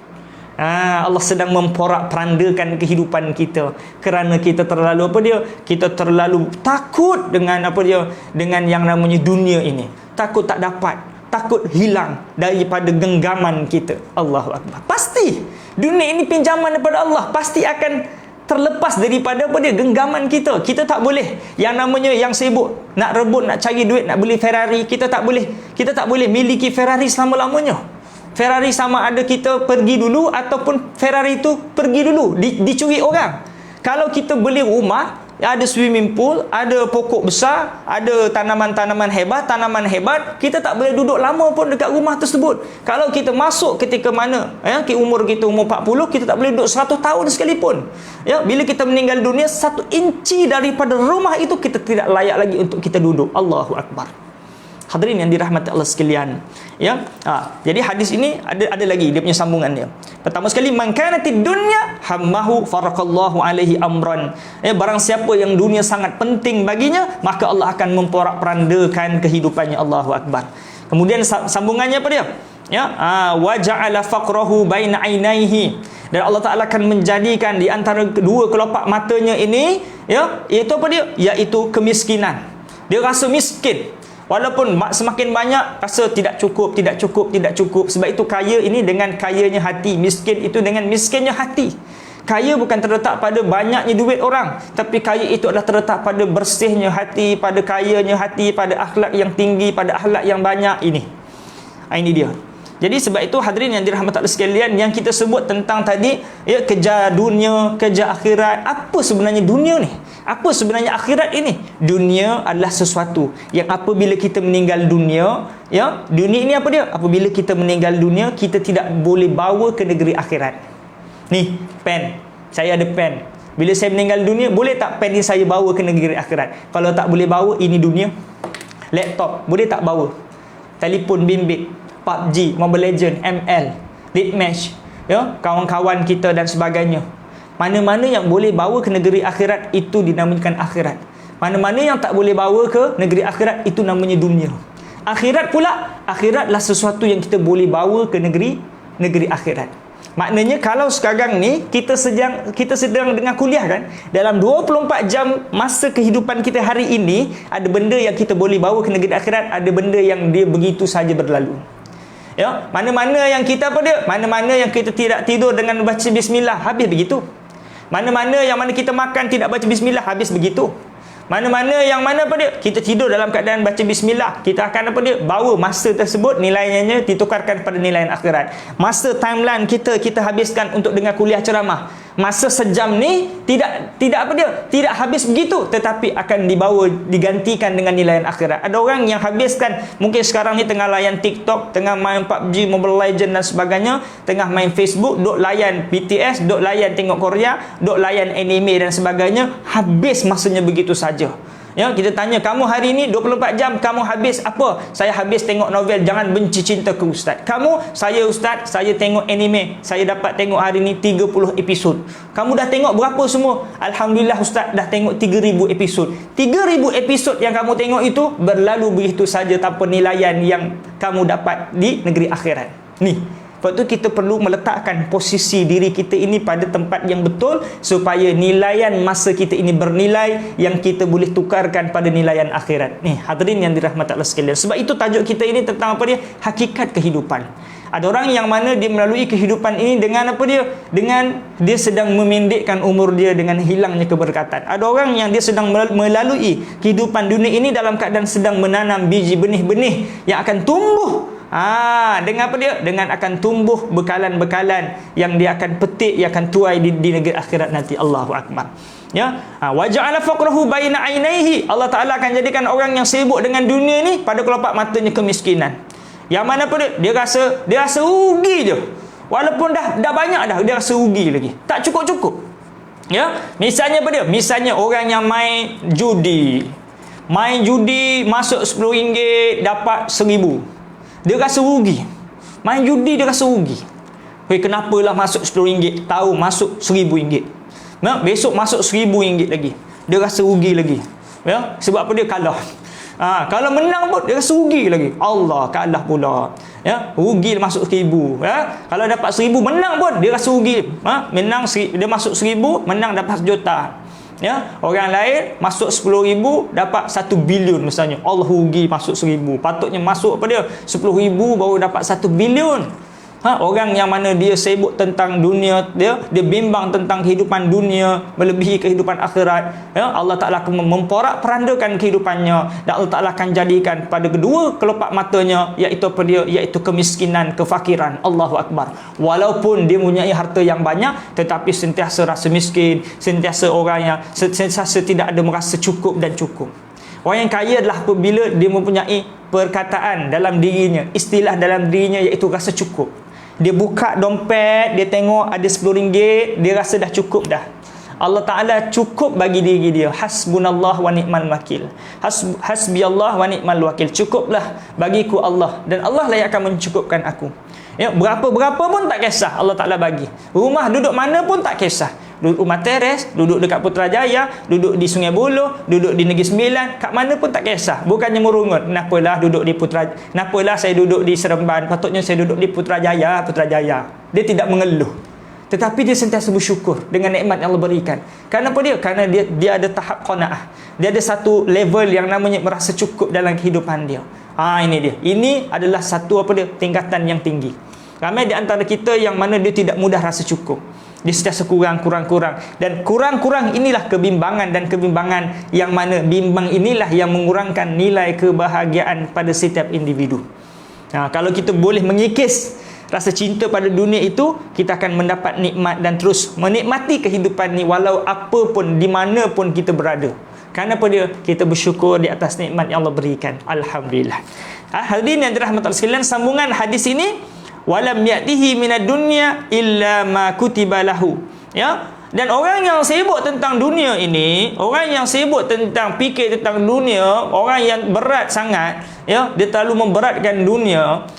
A: Allah sedang memporak-perandakan kehidupan kita kerana kita terlalu apa dia? Kita terlalu takut dengan apa dia? Dengan yang namanya dunia ini. Takut tak dapat, takut hilang daripada genggaman kita. Allahu Akbar. Pasti dunia ini pinjaman daripada Allah, pasti akan terlepas daripada apa dia? Genggaman kita. Kita tak boleh yang namanya yang sibuk nak rebut, nak cari duit, nak beli Ferrari. Kita tak boleh miliki Ferrari selama-lamanya. Ferrari sama ada kita pergi dulu ataupun Ferrari itu pergi dulu, dicuri orang. Kalau kita beli rumah, ada swimming pool, ada pokok besar, ada tanaman-tanaman hebat, kita tak boleh duduk lama pun dekat rumah tersebut. Kalau kita masuk ketika mana umur kita umur 40, kita tak boleh duduk 100 tahun sekalipun. Bila kita meninggal dunia, 1 inci daripada rumah itu kita tidak layak lagi untuk kita duduk. Allahu Akbar. Hadirin yang dirahmati Allah sekalian. Jadi hadis ini ada lagi dia punya sambungan dia. Pertama sekali, man kanatid dunya hammahu faraqallahu alaihi amran. Barang siapa yang dunia sangat penting baginya, maka Allah akan memporak-perandakan kehidupannya. Allahu Akbar. Kemudian sambungannya apa dia? Wa ja'ala faqrahu baina ainaihi. Dan Allah Taala akan menjadikan di antara kedua kelopak matanya ini, iaitu apa dia? Iaitu kemiskinan. Dia rasa miskin. Walaupun semakin banyak, rasa tidak cukup. Sebab itu kaya ini dengan kayanya hati, miskin itu dengan miskinnya hati. Kaya bukan terletak pada banyaknya duit orang, tapi kaya itu adalah terletak pada bersihnya hati, pada kayanya hati, pada akhlak yang tinggi, pada akhlak yang banyak. Ini dia. Jadi sebab itu hadirin yang dirahmati Allah sekalian, yang kita sebut tentang tadi, kejar dunia, kejar akhirat. Apa sebenarnya dunia ni? Apa sebenarnya akhirat ini? Dunia adalah sesuatu yang apabila kita meninggal dunia, dunia ini apa dia? Apabila kita meninggal dunia, kita tidak boleh bawa ke negeri akhirat. Ni, pen. Saya ada pen. Bila saya meninggal dunia, boleh tak pen ni saya bawa ke negeri akhirat? Kalau tak boleh bawa, ini dunia. Laptop, boleh tak bawa? Telefon bimbit, PUBG, Mobile Legend, ML, Deathmatch, kawan-kawan kita dan sebagainya. Mana-mana yang boleh bawa ke negeri akhirat, itu dinamakan akhirat. Mana-mana yang tak boleh bawa ke negeri akhirat, itu namanya dunia. Akhirat pula, akhiratlah sesuatu yang kita boleh bawa ke negeri akhirat. Maknanya kalau sekarang ni kita sedang dengan kuliah kan, dalam 24 jam masa kehidupan kita hari ini, ada benda yang kita boleh bawa ke negeri akhirat, ada benda yang dia begitu saja berlalu. Mana-mana yang kita mana-mana yang kita tidak tidur dengan baca bismillah, habis begitu. Mana-mana yang kita makan tidak baca bismillah, habis begitu. Mana-mana yang kita tidur dalam keadaan baca bismillah, kita akan bawa masa tersebut, nilainya ditukarkan pada nilai akhirat. Masa timeline kita habiskan untuk dengar kuliah ceramah, masa sejam ni tidak habis begitu, tetapi akan digantikan dengan nilai akhirat. Ada orang yang habiskan, mungkin sekarang ni tengah layan TikTok, tengah main PUBG, Mobile Legend dan sebagainya, tengah main Facebook, duk layan BTS, duk layan tengok Korea, duk layan anime dan sebagainya, habis masanya begitu saja. Kita tanya, kamu hari ni 24 jam kamu habis apa? Saya habis tengok novel Jangan Benci Cinta ke Ustaz. Saya Ustaz, saya tengok anime, saya dapat tengok hari ni 30 episod. Kamu dah tengok berapa semua? Alhamdulillah Ustaz, dah tengok 3,000 episod. 3,000 episod yang kamu tengok itu berlalu begitu saja tanpa nilaian yang kamu dapat di negeri akhirat. Ni, sebab tu kita perlu meletakkan posisi diri kita ini pada tempat yang betul, supaya nilaian masa kita ini bernilai yang kita boleh tukarkan pada nilaian akhirat. Ni, hadirin yang dirahmati Allah sekalian. Sebab itu tajuk kita ini tentang apa dia? Hakikat kehidupan. Ada orang yang mana dia melalui kehidupan ini dengan apa dia? Dengan dia sedang memendekkan umur dia dengan hilangnya keberkatan. Ada orang yang dia sedang melalui kehidupan dunia ini dalam keadaan sedang menanam biji benih-benih yang akan tumbuh. Dengan apa dia? Dengan akan tumbuh bekalan-bekalan yang dia akan petik, yang akan tuai di negeri akhirat nanti. Allahu Akbar. Wa ja'ala faqrahu baina ainaihi. Allah Taala akan jadikan orang yang sibuk dengan dunia ni pada kelopak matanya kemiskinan. Yang mana apa dia? Dia rasa rugi je. Walaupun dah banyak dah, dia rasa rugi lagi. Tak cukup-cukup. Misalnya apa dia? Misalnya orang yang main judi. Main judi masuk RM10 dapat RM1,000. Dia rasa rugi. Main judi dia rasa rugi. Kenapalah masuk RM10, tahu masuk RM1,000. Besok masuk RM1,000 lagi. Dia rasa rugi lagi. Sebab apa? Dia kalah. Kalau menang pun dia rasa rugi lagi. Allah, kalah pula. Rugi masuk RM1,000. Kalau dapat RM1,000 menang pun dia rasa rugi. Menang dia masuk RM1,000, menang dapat RM1,000,000. Orang lain masuk RM10,000 dapat RM1 bilion misalnya. Allah, rugi masuk RM1,000. Patutnya masuk apa dia? RM10,000 baru dapat RM1 bilion. Orang yang mana dia sibuk tentang dunia, dia bimbang tentang kehidupan dunia melebihi kehidupan akhirat, Allah Ta'ala akan memporak-perandakan kehidupannya, dan Allah Ta'ala akan jadikan pada kedua kelopak matanya, iaitu apa dia? Iaitu kemiskinan, kefakiran. Allahu Akbar. Walaupun dia mempunyai harta yang banyak, tetapi sentiasa rasa miskin, sentiasa orang yang sentiasa tidak ada merasa cukup dan cukup. Orang yang kaya adalah apabila dia mempunyai perkataan dalam dirinya, istilah dalam dirinya, iaitu rasa cukup. Dia buka dompet, dia tengok ada RM10, dia rasa dah cukup dah. Allah Ta'ala cukup bagi diri dia. Hasbunallah wa ni'mal wakil. Hasbiyallah wa ni'mal wakil. Cukuplah bagiku Allah, dan Allah lah yang akan mencukupkan aku. Berapa-berapa pun tak kisah, Allah Ta'ala bagi. Rumah duduk mana pun tak kisah. Duduk rumah teres, duduk dekat Putrajaya, duduk di Sungai Buloh, duduk di Negeri Sembilan, kat mana pun tak kisah. Bukannya merungut, kenapalah saya duduk di Seremban, patutnya saya duduk di Putrajaya. Dia tidak mengeluh, tetapi dia sentiasa bersyukur dengan nikmat yang Allah berikan. Kenapa dia? Kerana dia ada tahap qanaah. Dia ada satu level yang namanya merasa cukup dalam kehidupan dia. Ini dia. Ini adalah satu tingkatan yang tinggi. Ramai di antara kita yang mana dia tidak mudah rasa cukup. Dia sentiasa kurang. Dan kurang inilah kebimbangan, dan kebimbangan yang mana bimbang inilah yang mengurangkan nilai kebahagiaan pada setiap individu. Kalau kita boleh mengikis rasa cinta pada dunia itu, kita akan mendapat nikmat dan terus menikmati kehidupan ni walau apa pun, di mana pun kita berada. Kenapa dia? Kita bersyukur di atas nikmat yang Allah berikan. Alhamdulillah. Hadirin yang dirahmati Allah sekalian, sambungan hadis ini, walam ya'tihi minad dunya illa ma kutiba lahu. Dan orang yang sibuk tentang dunia ini, orang yang sibuk tentang fikir tentang dunia, orang yang berat sangat, dia terlalu memberatkan dunia,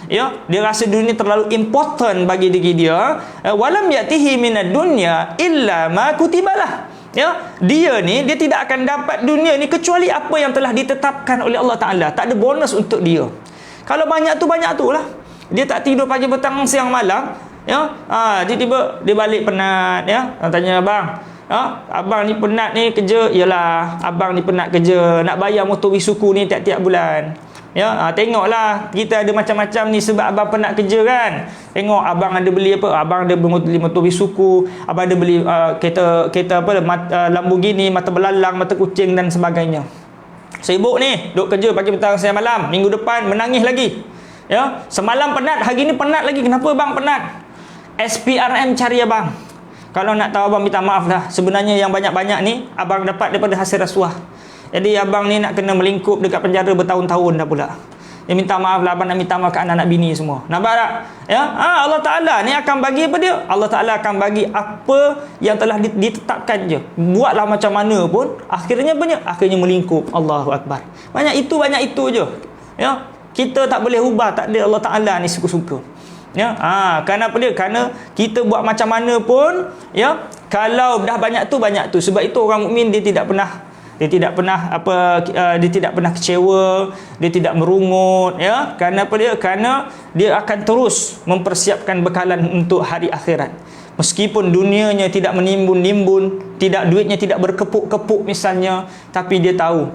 A: dia rasa dunia terlalu important bagi diri dia. Walam ya'tihi minad dunya illa ma kutiba lahu. Dia tidak akan dapat dunia ni kecuali apa yang telah ditetapkan oleh Allah Ta'ala. Tak ada bonus untuk dia. Kalau banyak tu lah. Dia tak tidur pagi, petang, siang, malam. Tiba-tiba dia balik penat. Tanya abang, abang ni penat ni kerja. Yalah, abang ni penat kerja, nak bayar motor wisuku ni tiap-tiap bulan. Tengoklah, kita ada macam-macam ni sebab abang penat kerja kan. Tengok abang ada beli apa? Abang ada beli motor wisuku, abang ada beli kereta Lamborghini, mata belalang, mata kucing dan sebagainya. Sibuk ni, duk kerja pagi, petang, siang, malam. Minggu depan menangis lagi. Semalam penat, hari ni penat lagi. Kenapa bang penat? SPRM cari abang. Kalau nak tahu abang minta maaf lah. Sebenarnya yang banyak-banyak ni abang dapat daripada hasil rasuah. Jadi abang ni nak kena melingkup dekat penjara bertahun-tahun dah pula. Dia minta maaf lah, abang nak minta maaf ke anak-anak bini semua. Nampak tak? Allah Ta'ala ni akan bagi apa dia? Allah Ta'ala akan bagi apa yang telah ditetapkan je. Buatlah macam mana pun, akhirnya banyak, akhirnya melingkup. Allahu Akbar. Banyak itu je. Kita tak boleh ubah, tak ada. Allah Ta'ala ni suka-suka. Kenapa dia? Kerana kita buat macam mana pun, kalau dah banyak tu. Sebab itu orang mukmin dia tidak pernah kecewa, dia tidak merungut, Kerana apa dia? Kerana dia akan terus mempersiapkan bekalan untuk hari akhirat. Meskipun dunianya tidak menimbun-nimbun, duitnya tidak berkepuk-kepuk misalnya, tapi dia tahu,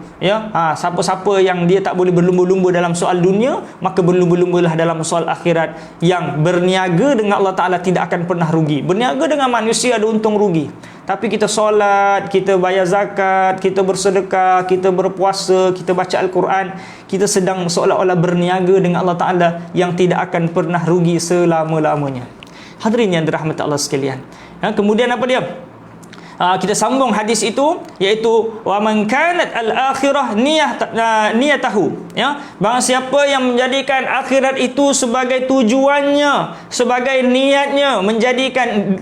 A: siapa-siapa yang dia tak boleh berlumba-lumba dalam soal dunia, maka berlumba-lumbalah dalam soal akhirat. Yang berniaga dengan Allah Ta'ala tidak akan pernah rugi. Berniaga dengan manusia ada untung rugi. Tapi kita solat, kita bayar zakat, kita bersedekah, kita berpuasa, kita baca Al-Quran, kita sedang seolah-olah berniaga dengan Allah Ta'ala yang tidak akan pernah rugi selama-lamanya. Hadirin yang dirahmati Allah sekalian. Kemudian apa dia? Kita sambung hadis itu, iaitu wa man kanat al-akhirah niyatahu. Barang siapa yang menjadikan akhirat itu sebagai tujuannya, sebagai niatnya, menjadikan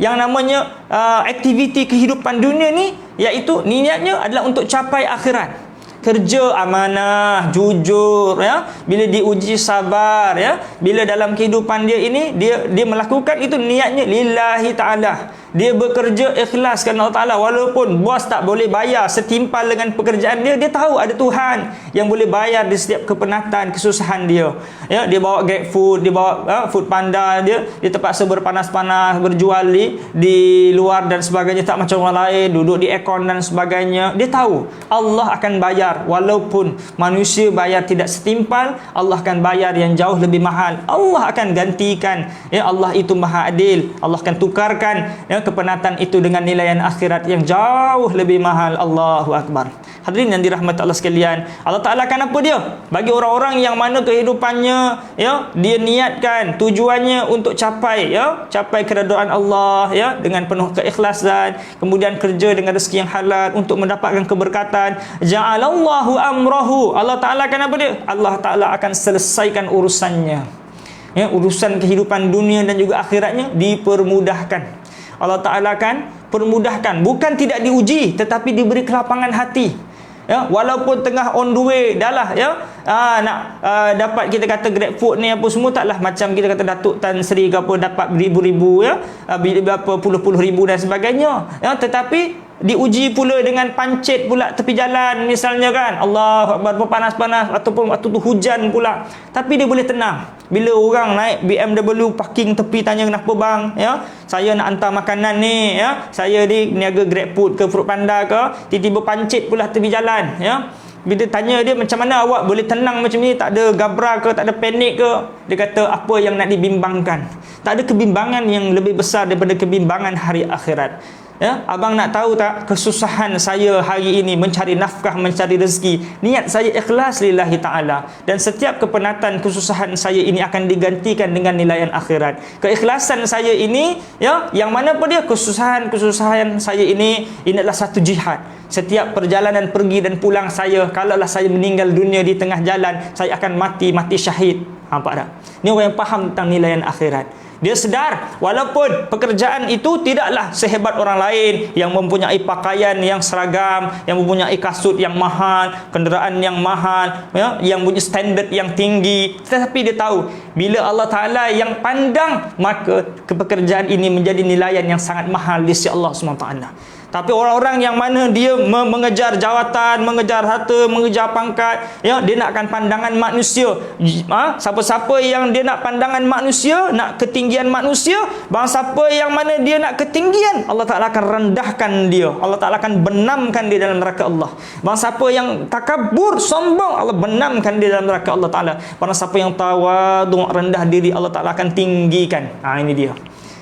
A: yang namanya aktiviti kehidupan dunia ni, iaitu niatnya adalah untuk capai akhirat. Kerja amanah, jujur, bila diuji sabar, bila dalam kehidupan dia ini dia melakukan itu niatnya lillahi ta'ala. dia bekerja ikhlas kerana Allah Ta'ala, walaupun bos tak boleh bayar setimpal dengan pekerjaan dia, dia tahu ada Tuhan yang boleh bayar di setiap kepenatan, kesusahan dia. Ya, dia bawa GrabFood, dia bawa Food Panda, dia terpaksa berpanas-panas berjual di luar dan sebagainya, tak macam orang lain duduk di aircon dan sebagainya. Dia tahu Allah akan bayar, walaupun manusia bayar tidak setimpal, Allah akan bayar yang jauh lebih mahal. Allah akan gantikan. Ya, Allah itu Maha Adil. Allah akan tukarkan, ya, kepenatan itu dengan nilai akhirat yang jauh lebih mahal. Allahu Akbar. Hadirin yang dirahmati Allah sekalian, Allah Ta'ala akan apa dia? Bagi orang-orang yang mana kehidupannya, ya, dia niatkan tujuannya untuk capai keredaan Allah, ya, dengan penuh keikhlasan, kemudian kerja dengan rezeki yang halal untuk mendapatkan keberkatan, ja'alallahu amrahu, Allah Ta'ala akan apa dia? Allah Ta'ala akan selesaikan urusannya. Ya, urusan kehidupan dunia dan juga akhiratnya dipermudahkan. Allah Ta'ala akan permudahkan, bukan tidak diuji, tetapi diberi kelapangan hati. Ya, walaupun tengah on the way dah lah, ya, nak dapat, kita kata GrabFood ni apa semua, taklah macam kita kata Datuk Tan Sri ke apa dapat ribu-ribu, ya, berapa puluh-puluh ribu dan sebagainya, ya, tetapi diuji pula dengan pancit pula tepi jalan misalnya kan, Allahu Akbar, panas-panas, ataupun waktu tu hujan pula, tapi dia boleh tenang. Bila orang naik BMW parking tepi tanya kenapa bang, ya, saya nak hantar makanan ni, ya, saya ni niaga GrabFood ke Food Panda ke, tiba-tiba pancit pula tepi jalan, ya. Bila tanya dia macam mana awak boleh tenang macam ni, tak ada gabra ke, tak ada panik ke, dia kata apa yang nak dibimbangkan. Tak ada kebimbangan yang lebih besar daripada kebimbangan hari akhirat. Ya, abang nak tahu tak kesusahan saya hari ini mencari nafkah, mencari rezeki, niat saya ikhlas lillahi ta'ala, dan setiap kepenatan kesusahan saya ini akan digantikan dengan nilaian akhirat. Keikhlasan saya ini, ya, yang mana apa dia? Kesusahan saya ini adalah satu jihad. Setiap perjalanan pergi dan pulang saya, kalaulah saya meninggal dunia di tengah jalan, saya akan mati syahid. Nampak tak? Ini orang yang faham tentang nilaian akhirat. Dia sedar walaupun pekerjaan itu tidaklah sehebat orang lain yang mempunyai pakaian yang seragam, yang mempunyai kasut yang mahal, kenderaan yang mahal, ya, yang punya standard yang tinggi, tetapi dia tahu bila Allah Ta'ala yang pandang, maka pekerjaan ini menjadi nilaian yang sangat mahal di sisi Allah SWT. Tapi orang-orang yang mana dia mengejar jawatan, mengejar harta, mengejar pangkat, ya, dia nakkan pandangan manusia. Siapa-siapa yang dia nak pandangan manusia, nak ketinggian manusia, bangsa siapa yang mana dia nak ketinggian, Allah Ta'ala akan rendahkan dia. Allah Ta'ala akan benamkan dia dalam neraka Allah. Bangsa siapa yang takabur, sombong, Allah benamkan dia dalam neraka Allah Ta'ala. Bangsa siapa yang tawadhu, rendah diri, Allah Ta'ala akan tinggikan. Ini dia.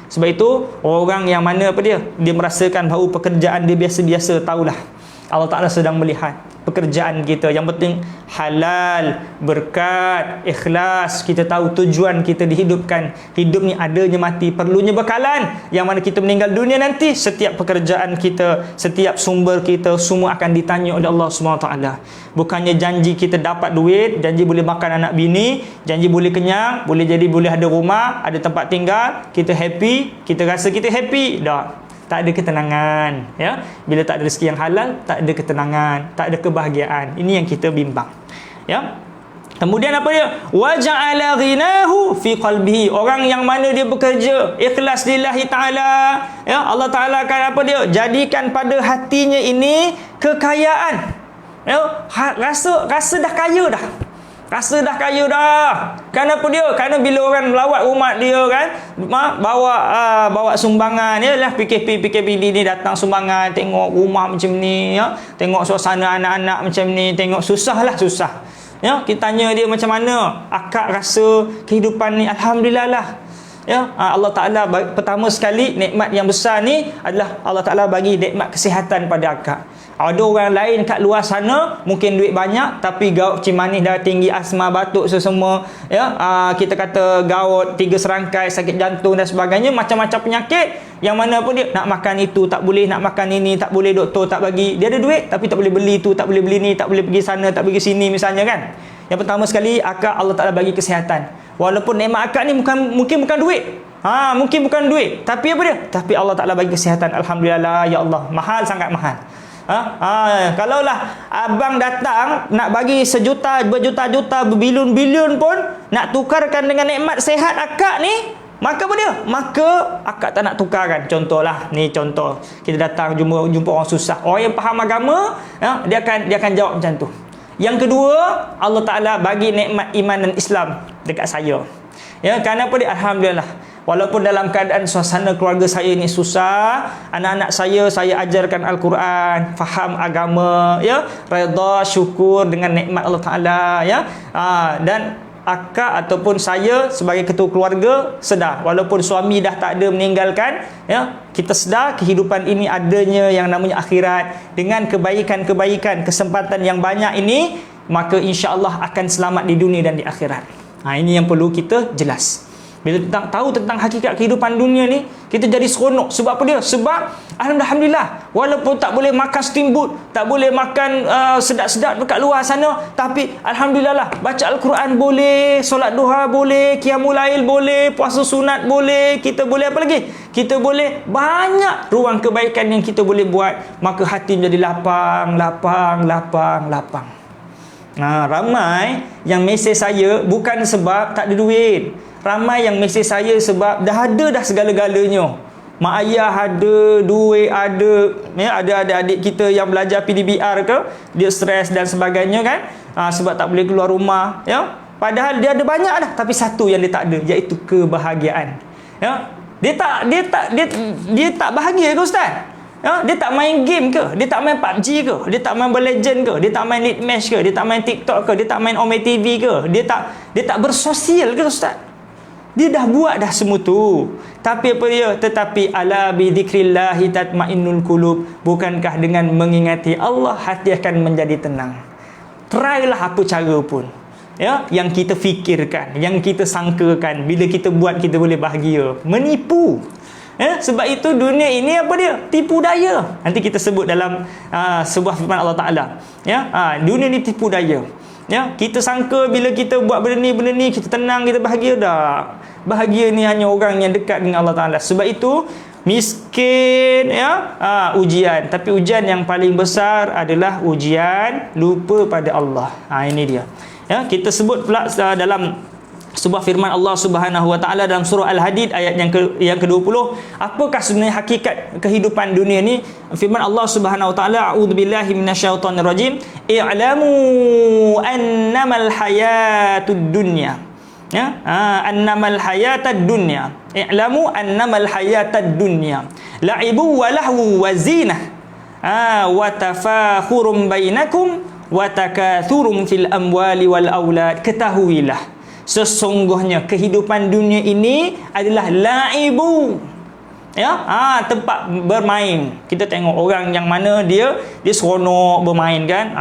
A: Sebab itu orang yang mana apa dia merasakan bahawa pekerjaan dia biasa-biasa, tahulah Allah Ta'ala sedang melihat pekerjaan kita. Yang penting halal, berkat, ikhlas. Kita tahu tujuan kita dihidupkan. Hidup ni adanya mati, perlunya bekalan. Yang mana kita meninggal dunia nanti, setiap pekerjaan kita, setiap sumber kita, semua akan ditanya oleh Allah SWT. Bukannya janji kita dapat duit, janji boleh makan anak bini, janji boleh kenyang, boleh ada rumah, ada tempat tinggal, kita happy, kita rasa kita happy. Tak ada ketenangan, ya. Bila tak ada rezeki yang halal, tak ada ketenangan, tak ada kebahagiaan. Ini yang kita bimbang, ya. Kemudian apa dia? Wa ja'ala ghinahu fi qalbihi. Orang yang mana dia bekerja ikhlas lillahi ta'ala, ya, Allah Ta'ala akan apa dia? Jadikan pada hatinya ini kekayaan. Ya, rasa dah kaya dah. Rasa dah kaya dah. Kenapa dia? Kerana bila orang melawat rumah dia kan, bawa sumbangan, yalah PKP ni datang sumbangan, tengok rumah macam ni, ya, tengok suasana anak-anak macam ni, tengok susah. Ya, kita tanya dia macam mana? Akak rasa kehidupan ni alhamdulillah lah. Ya, Allah Ta'ala pertama sekali nikmat yang besar ni adalah Allah Ta'ala bagi nikmat kesihatan pada akak. Ada orang lain kat luar sana mungkin duit banyak tapi gaut cimanis dah tinggi, asma, batuk semua, ya, kita kata gaut 3 serangkai, sakit jantung dan sebagainya, macam-macam penyakit yang mana apa dia nak makan itu tak boleh, nak makan ini tak boleh, doktor tak bagi. Dia ada duit tapi tak boleh beli tu, tak boleh beli ni, tak boleh pergi sana, tak pergi sini misalnya kan. Yang pertama sekali akak Allah Ta'ala bagi kesihatan. Walaupun nikmat akak ni mungkin bukan duit. Mungkin bukan duit, tapi apa dia? Tapi Allah Ta'ala bagi kesihatan. Alhamdulillah, ya Allah, mahal, sangat mahal. Kalaulah abang datang nak bagi sejuta, berjuta-juta, berbilion-bilion pun nak tukarkan dengan nikmat sehat akak ni, Maka apa dia? Maka akak tak nak tukarkan. Contohlah, ni contoh. Kita datang jumpa orang susah. Orang yang faham agama, ya, dia akan jawab macam tu. Yang kedua, Allah Ta'ala bagi nikmat iman dan Islam dekat saya. Ya, kerana apa dia? Alhamdulillah. Walaupun dalam keadaan suasana keluarga saya ni susah, anak-anak saya ajarkan Al-Quran, faham agama, ya, redha, syukur dengan nikmat Allah Ta'ala, ya. Dan akak ataupun saya sebagai ketua keluarga sedar, walaupun suami dah tak ada, meninggalkan, ya, kita sedar kehidupan ini adanya yang namanya akhirat. Dengan kebaikan-kebaikan, kesempatan yang banyak ini, maka insya-Allah akan selamat di dunia dan di akhirat. Ini yang perlu kita jelas. Bila tahu tentang hakikat kehidupan dunia ni, kita jadi seronok. Sebab apa dia? Sebab alhamdulillah, walaupun tak boleh makan steamboat, tak boleh makan sedap-sedap dekat luar sana, tapi alhamdulillah lah, baca Al-Quran boleh, solat duha boleh, qiyamul lail boleh, puasa sunat boleh, kita boleh apa lagi? Kita boleh banyak ruang kebaikan yang kita boleh buat. Maka hati menjadi lapang. Ramai yang mesej saya bukan sebab tak ada duit. Ramai yang mesej saya sebab dah ada segala-galanya. Mak ayah ada, duit ada, ya, ada adik-adik kita yang belajar PDBR ke, dia stres dan sebagainya kan, sebab tak boleh keluar rumah, ya. Padahal dia ada banyak dah, tapi satu yang dia tak ada, iaitu kebahagiaan. Ya. Dia tak bahagia ke ustaz? Ya, dia tak main game ke? Dia tak main PUBG ke? Dia tak main Mobile Legend ke? Dia tak main League Match ke? Dia tak main TikTok ke? Dia tak main Ome TV ke? Dia tak bersosial ke ustaz? Dia dah buat dah semua tu. Tapi apa dia? Tetapi ala bi dzikrillahi tatmainnul qulub. Bukankah dengan mengingati Allah hati akan menjadi tenang? Trylah apa cara pun, ya, yang kita fikirkan, yang kita sangkakan, bila kita buat kita boleh bahagia. Menipu. Ya, sebab itu dunia ini apa dia? Tipu daya. Nanti kita sebut dalam sebuah firman Allah Ta'ala. Ya, dunia ni tipu daya. Ya, kita sangka bila kita buat benda ni kita tenang, kita bahagia. Dah, bahagia ni hanya orang yang dekat dengan Allah Ta'ala. Sebab itu miskin, ya, ujian. Tapi ujian yang paling besar adalah ujian lupa pada Allah. Ini dia. Ya, kita sebut pula dalam sebuah firman Allah Subhanahu wa taala dalam surah Al-Hadid ayat yang ke-20. Apakah sebenarnya hakikat kehidupan dunia ni? Firman Allah Subhanahu wa taala, a'udzubillahi minasyaitonir rajim, i'lamu annamal hayatud dunya. Ya, annamal hayatad dunya. I'lamu annamal hayatad dunya la'ibu wa lahu wa zinah wa tafakhurum bainakum wa takathurum fil amwali wal aulad. Ketahuilah, sesungguhnya kehidupan dunia ini adalah laibu, ya, tempat bermain. Kita tengok orang yang mana dia seronok bermain kan,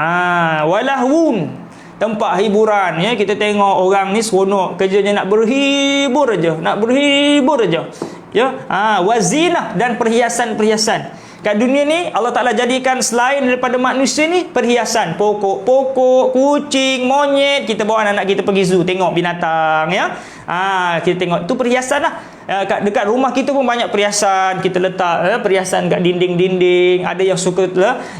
A: walahun, tempat hiburan, ya. Kita tengok orang ni seronok, kerjanya nak berhibur aja, ya. Wazinah, dan perhiasan-perhiasan. Kat dunia ni Allah Ta'ala jadikan selain daripada manusia ni perhiasan, pokok-pokok, kucing, monyet. Kita bawa anak-anak kita pergi zoo tengok binatang, ya. Kita tengok tu perhiasan lah. Dekat rumah kita pun banyak perhiasan. Kita letak perhiasan kat dinding-dinding. Ada yang suka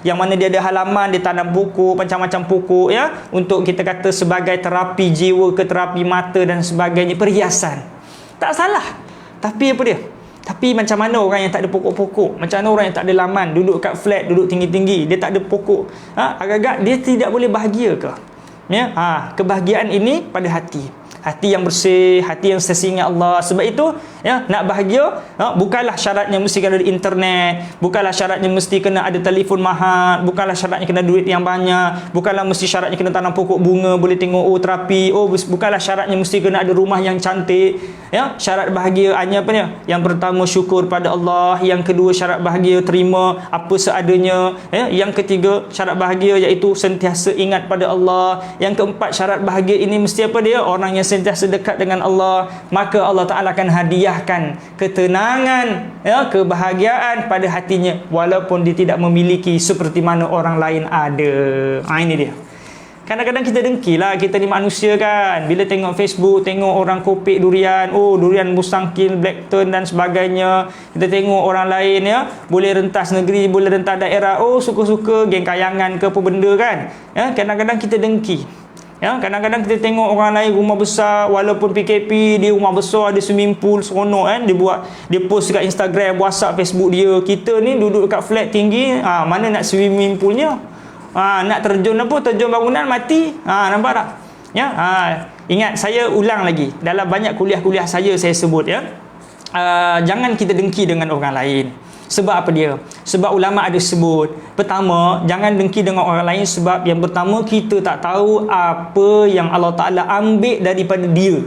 A: yang mana dia ada halaman, dia tanam pokok, macam-macam pokok, ya, untuk kita kata sebagai terapi jiwa ke terapi mata dan sebagainya. Perhiasan tak salah. Tapi apa dia? Tapi macam mana orang yang tak ada pokok-pokok? Macam mana orang yang tak ada laman, duduk kat flat, duduk tinggi-tinggi, dia tak ada pokok? Agak-agak dia tidak boleh bahagia ke? Ya, kebahagiaan ini pada hati. Hati yang bersih, hati yang sesingkat Allah. Sebab itu, ya, nak bahagia, bukanlah syaratnya mesti kena ada internet, bukanlah syaratnya mesti kena ada telefon mahal, bukanlah syaratnya kena duit yang banyak, bukanlah mesti syaratnya kena tanam pokok bunga, boleh tengok terapi, bukanlah syaratnya mesti kena ada rumah yang cantik. Ya, syarat bahagia hanya apa ni? Yang pertama syukur pada Allah, yang kedua syarat bahagia terima apa seadanya, ya, yang ketiga syarat bahagia iaitu sentiasa ingat pada Allah, yang keempat syarat bahagia ini mesti apa dia? Orang yang sentiasa dekat dengan Allah, maka Allah Ta'ala akan hadiahkan ketenangan, ya, kebahagiaan pada hatinya, walaupun dia tidak memiliki seperti mana orang lain ada. Ini dia. Kadang-kadang kita dengkilah, kita ni manusia kan. Bila tengok Facebook, tengok orang kopek durian, durian Musangking, Blackton dan sebagainya. Kita tengok orang lain, ya, boleh rentas negeri, boleh rentas daerah, suka-suka geng kayangan ke apa benda kan. Ya, kadang-kadang kita dengki. Ya, kadang-kadang kita tengok orang lain rumah besar, walaupun PKP, dia rumah besar, ada swimming pool, seronok kan, dia post dekat Instagram, WhatsApp, Facebook dia. Kita ni duduk dekat flat tinggi, mana nak swimming poolnya? Nak terjun terjun bangunan mati. Nampak tak? Ya, ingat, saya ulang lagi, dalam banyak kuliah-kuliah saya sebut ya. Jangan kita dengki dengan orang lain. Sebab apa dia? Sebab ulama ada sebut, pertama, jangan dengki dengan orang lain sebab yang pertama, kita tak tahu apa yang Allah Ta'ala ambil daripada dia.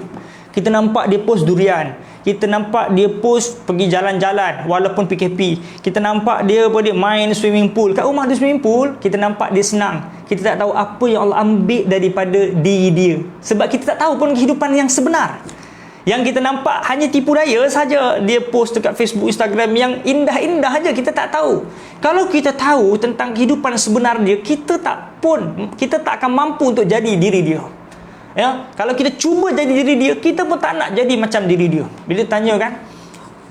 A: Kita nampak dia post durian, kita nampak dia post pergi jalan-jalan walaupun PKP, kita nampak dia main swimming pool, kat rumah ada swimming pool, kita nampak dia senang. Kita tak tahu apa yang Allah ambil daripada diri dia, sebab kita tak tahu pun kehidupan yang sebenar. Yang kita nampak hanya tipu daya saja, dia post dekat Facebook, Instagram yang indah-indah aja, kita tak tahu. Kalau kita tahu tentang kehidupan sebenar dia, kita tak akan mampu untuk jadi diri dia. Ya, kalau kita cuba jadi diri dia, kita pun tak nak jadi macam diri dia. Bila tanya kan,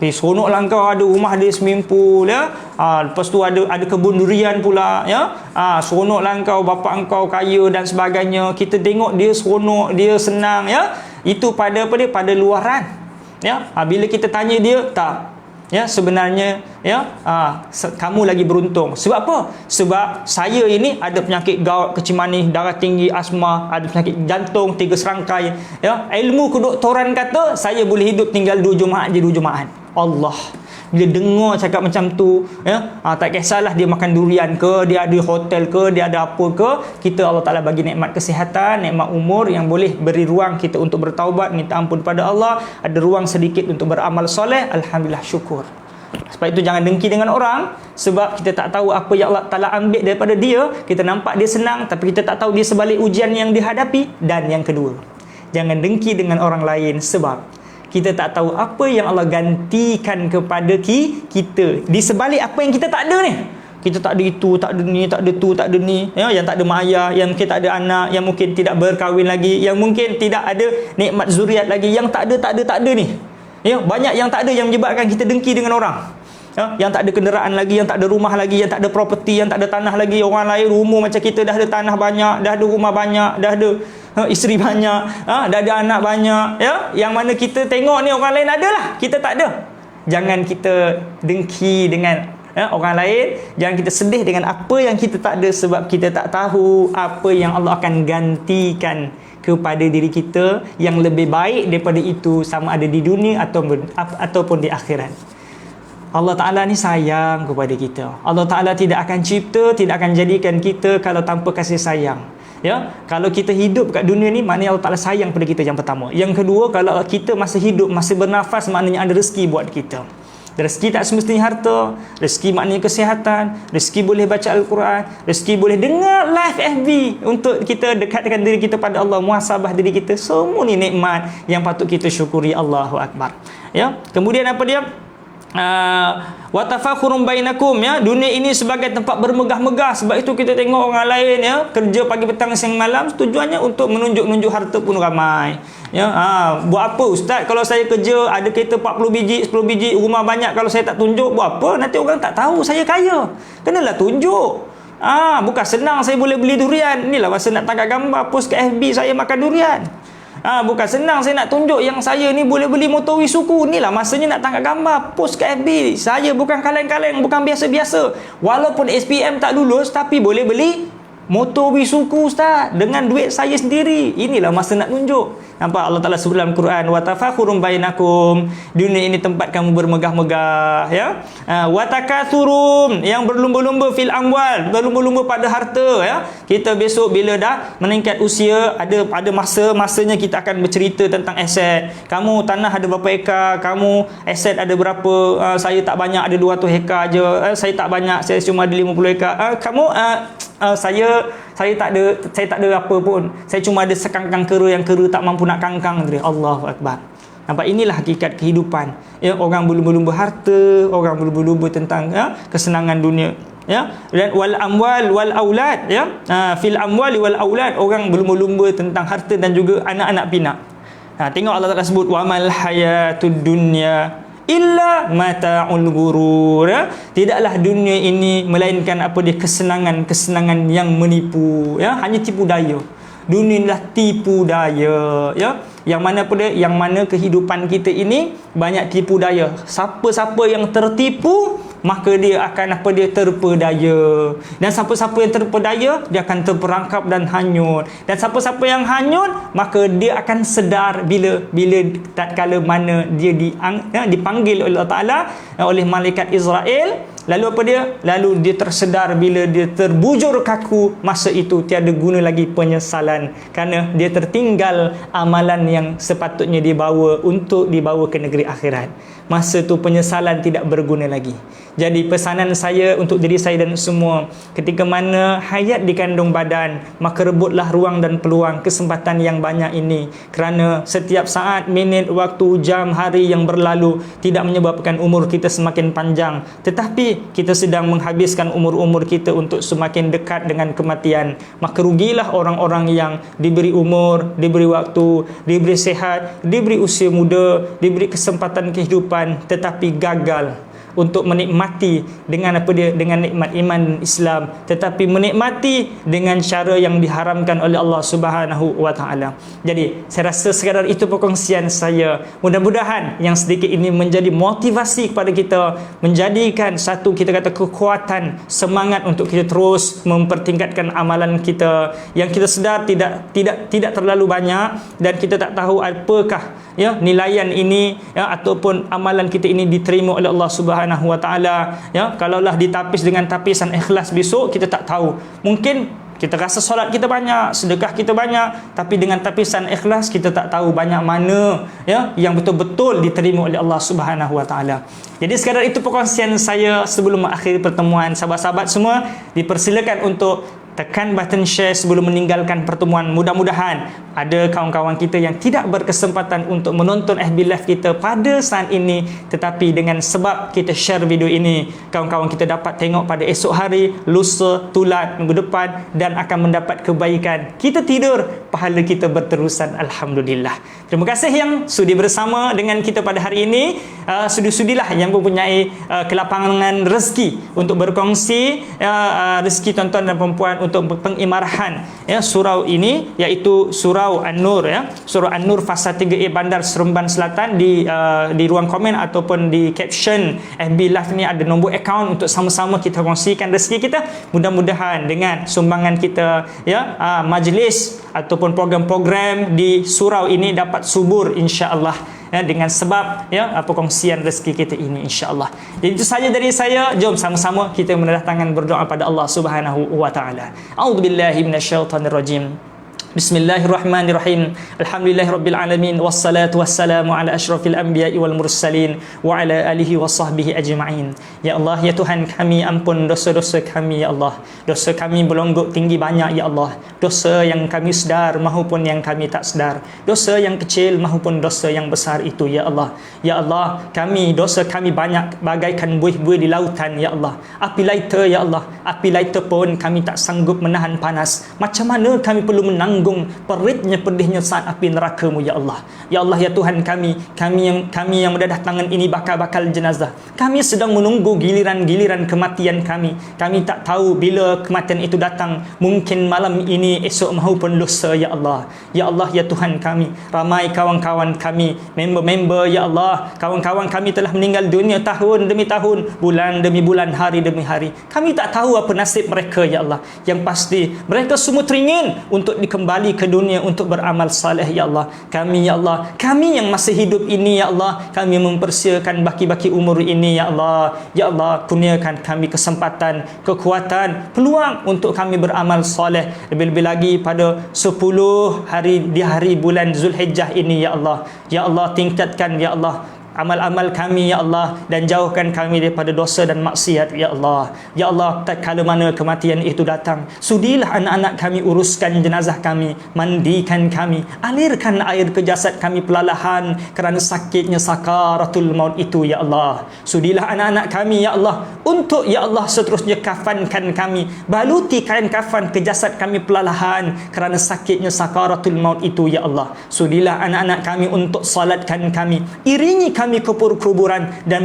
A: seronoklah kau ada rumah, ada swimming pool ya. Lepas tu ada kebun durian pula ya. Seronoklah kau, bapa engkau kaya dan sebagainya. Kita tengok dia seronok, dia senang ya. Itu pada pada luaran. Ya. Bila kita tanya dia, tak. Ya, sebenarnya ya, kamu lagi beruntung. Sebab apa? Sebab saya ini ada penyakit gout, kecil manis, darah tinggi, asma, ada penyakit jantung, 3 serangkai. Ya, ilmu kedoktoran kata saya boleh hidup tinggal 2 Jumaat je 2 Jumaat. Allah. Bila dengar cakap macam tu ya, tak kisahlah dia makan durian ke, dia ada hotel ke, dia ada apa ke, kita Allah Ta'ala bagi nikmat kesihatan, nikmat umur yang boleh beri ruang kita untuk bertaubat, minta ampun pada Allah, ada ruang sedikit untuk beramal soleh, alhamdulillah, syukur. Sebab itu jangan dengki dengan orang, sebab kita tak tahu apa yang Allah Ta'ala ambil daripada dia. Kita nampak dia senang, tapi kita tak tahu dia sebalik ujian yang dihadapi. Dan yang kedua, jangan dengki dengan orang lain, sebab kita tak tahu apa yang Allah gantikan kepada kita di sebalik apa yang kita tak ada ni. Kita tak ada itu, tak ada ni, tak ada tu, tak ada ni ya, yang tak ada mak ayah, yang mungkin tak ada anak, yang mungkin tidak berkahwin lagi, yang mungkin tidak ada nikmat zuriat lagi, yang tak ada ni ya. Banyak yang tak ada yang menyebabkan kita dengki dengan orang ya. Yang tak ada kenderaan lagi, yang tak ada rumah lagi, yang tak ada properti, yang tak ada tanah lagi. Orang lain rumah macam kita dah ada tanah banyak, dah ada rumah banyak, dah ada isteri banyak, dah ada anak banyak ya. Yang mana kita tengok ni orang lain adalah, kita tak ada. Jangan kita dengki dengan orang lain, jangan kita sedih dengan apa yang kita tak ada, sebab kita tak tahu apa yang Allah akan gantikan kepada diri kita yang lebih baik daripada itu, sama ada di dunia ataupun di akhirat. Allah Ta'ala ni sayang kepada kita. Allah Ta'ala tidak akan cipta, tidak akan jadikan kita kalau tanpa kasih sayang. Ya, kalau kita hidup kat dunia ni, maknanya Allah Ta'ala sayang pada kita, yang pertama. Yang kedua, kalau kita masih hidup, masih bernafas, maknanya ada rezeki buat kita. Rezeki tak semestinya harta, rezeki maknanya kesihatan, rezeki boleh baca Al-Quran, rezeki boleh dengar live FB untuk kita dekatkan diri kita pada Allah, muhasabah diri kita. Semua ni nikmat yang patut kita syukuri. Allahu Akbar. Ya, kemudian apa dia? Wa tafakhurum bainakum ya, dunia ini sebagai tempat bermegah-megah. Sebab itu kita tengok orang lain ya, kerja pagi petang siang malam, tujuannya untuk menunjuk harta pun ramai ya. Buat apa ustaz kalau saya kerja ada kereta 40 biji, 10 biji, rumah banyak, kalau saya tak tunjuk buat apa? Nanti orang tak tahu saya kaya. Kenalah tunjuk. Bukan senang saya boleh beli durian. Inilah masa nak tangkap gambar post ke FB saya makan durian. Bukan senang saya nak tunjuk yang saya ni boleh beli motor Isuzu. Inilah masanya nak tangkap gambar post ke FB. Saya bukan kaleng-kaleng, bukan biasa-biasa. Walaupun SPM tak lulus, tapi boleh beli motor Isuzu ustaz dengan duit saya sendiri. Inilah masa nak tunjuk. Nampak Allah Ta'ala sebut dalam Quran, wa tafakhurum bainakum, dunia ini tempat kamu bermegah-megah ya. Wa takatsurum, yang berlumba-lumba fil amwal, berlumba-lumba pada harta ya. Kita besok bila dah meningkat usia, ada masanya kita akan bercerita tentang aset. Kamu tanah ada berapa ekar, kamu aset ada berapa. Saya tak banyak, ada 200 hektar aja. Saya tak banyak, saya cuma ada 50 ekar. Kamu saya tak ada apa pun. Saya cuma ada sekangkang kera yang kera tak mampu nak kangkang. Allahu Akbar. Nampak, inilah hakikat kehidupan. Ya, orang berlumba-lumba harta, orang berlumba-lumba tentang kesenangan dunia. Ya, dan wal amwal wal aulad ya. Fil amwali wal aulad, orang berlumba-lumba tentang harta dan juga anak-anak pinak. Tengok Allah Ta'ala sebut wa mal hayatud dunya illa mata'ul ghurur. Tidaklah dunia ini melainkan apa dia, kesenangan yang menipu ya, hanya tipu daya Dunia inilah tipu daya, ya. Yang mana kehidupan kita ini banyak tipu daya. Siapa-siapa yang tertipu, maka dia akan terpedaya. Dan siapa-siapa yang terpedaya, dia akan terperangkap dan hanyut. Dan siapa-siapa yang hanyut, maka dia akan sedar bila tatkala mana dia dipanggil oleh Allah Taala, oleh malaikat Israel. Lalu dia tersedar bila dia terbujur kaku. Masa itu tiada guna lagi penyesalan, kerana dia tertinggal amalan yang sepatutnya dibawa ke negeri akhirat. Masa tu penyesalan tidak berguna lagi. Jadi pesanan saya untuk diri saya dan semua, ketika mana hayat di kandung badan, maka rebutlah ruang dan peluang kesempatan yang banyak ini. Kerana setiap saat, minit, waktu, jam, hari yang berlalu tidak menyebabkan umur kita semakin panjang, tetapi kita sedang menghabiskan umur-umur kita untuk semakin dekat dengan kematian. Maka rugilah orang-orang yang diberi umur, diberi waktu, diberi sehat, diberi usia muda, diberi kesempatan kehidupan, tetapi gagal untuk menikmati dengan dengan nikmat iman Islam, tetapi menikmati dengan cara yang diharamkan oleh Allah Subhanahu wa taala. Jadi saya rasa sekadar itu perkongsian saya. Mudah-mudahan yang sedikit ini menjadi motivasi kepada kita, menjadikan satu kita kata kekuatan, semangat untuk kita terus mempertingkatkan amalan kita yang kita sedar tidak terlalu banyak, dan kita tak tahu apakah nilaian ini ataupun amalan kita ini diterima oleh Allah Subhanahu wa taala. Kalaulah ditapis dengan tapisan ikhlas besok, kita tak tahu. Mungkin kita rasa solat kita banyak, sedekah kita banyak, tapi dengan tapisan ikhlas kita tak tahu banyak mana yang betul-betul diterima oleh Allah Subhanahu wa taala. Jadi sekadar itu perkongsian saya sebelum mengakhiri pertemuan. Sahabat-sahabat semua dipersilakan untuk tekan button share sebelum meninggalkan pertemuan. Mudah-mudahan ada kawan-kawan kita yang tidak berkesempatan untuk menonton FB Live kita pada saat ini, tetapi dengan sebab kita share video ini, kawan-kawan kita dapat tengok pada esok hari, lusa, tulat, minggu depan, dan akan mendapat kebaikan. Kita tidur, pahala kita berterusan. Alhamdulillah. Terima kasih yang sudi bersama dengan kita pada hari ini. Sudi-sudilah yang mempunyai kelapangan rezeki untuk berkongsi rezeki tuan-tuan dan perempuan untuk pengimarahan surau ini, iaitu surau An-Nur, surau An-Nur fasa 3A Bandar Seremban Selatan. Di ruang komen ataupun di caption FB Live ni ada nombor akaun untuk sama-sama kita kongsikan rezeki kita. Mudah-mudahan dengan sumbangan kita, majlis ataupun program-program di surau ini dapat subur insya-Allah, dengan sebab perkongsian rezeki kita ini insya-Allah. Jadi itu saja dari saya. Jom sama-sama kita mendatangkan berdoa pada Allah Subhanahu wa taala. A'udzubillahi minasyaitonirrajim. Bismillahirrahmanirrahim. Alhamdulillahirabbil alamin, wassalatu wassalamu ala asyrafil anbiya'i wal mursalin wa ala alihi wasahbihi ajma'in. Ya Allah, ya Tuhan kami, ampun dosa-dosa kami ya Allah. Dosa kami berlonggok tinggi banyak ya Allah. Dosa yang kami sedar maupun yang kami tak sedar. Dosa yang kecil maupun dosa yang besar itu ya Allah. Ya Allah, dosa kami banyak bagaikan buih-buih di lautan ya Allah. Api lighter ya Allah. Api lighter pun kami tak sanggup menahan panas. Macam mana kami perlu menanggung peritnya, pedihnya saat api neraka-Mu ya Allah. Ya Allah, ya Tuhan kami yang mendadah tangan ini bakal jenazah. Kami sedang menunggu giliran kematian kami. Kami tak tahu bila kematian itu datang. Mungkin malam ini, esok maupun lusa ya Allah. Ya Allah, ya Tuhan kami, ramai kawan-kawan kami, member-member ya Allah, kawan-kawan kami telah meninggal dunia tahun demi tahun, bulan demi bulan, hari demi hari. Kami tak tahu apa nasib mereka ya Allah. Yang pasti mereka semua teringin untuk dikembali ke dunia untuk beramal saleh ya Allah. Kami ya Allah, kami yang masih hidup ini ya Allah, kami mempersiakan baki-baki umur ini ya Allah. Ya Allah, kurniakan kami kesempatan, kekuatan, peluang untuk kami beramal saleh, lebih-lebih lagi pada 10 hari di hari bulan Zulhijjah ini ya Allah. Ya Allah, tingkatkan ya Allah amal-amal kami ya Allah, dan jauhkan kami daripada dosa dan maksiat ya Allah. Ya Allah, tak kala mana kematian itu datang, sudilah anak-anak kami uruskan jenazah kami, mandikan kami, alirkan air ke jasad kami perlahan kerana sakitnya sakaratul maut itu ya Allah. Sudilah anak-anak kami ya Allah untuk ya Allah seterusnya kafankan kami, baluti kain kafan ke jasad kami perlahan kerana sakitnya sakaratul maut itu ya Allah. Sudilah anak-anak kami untuk salatkan kami, iringi kami kami ke kuburan dan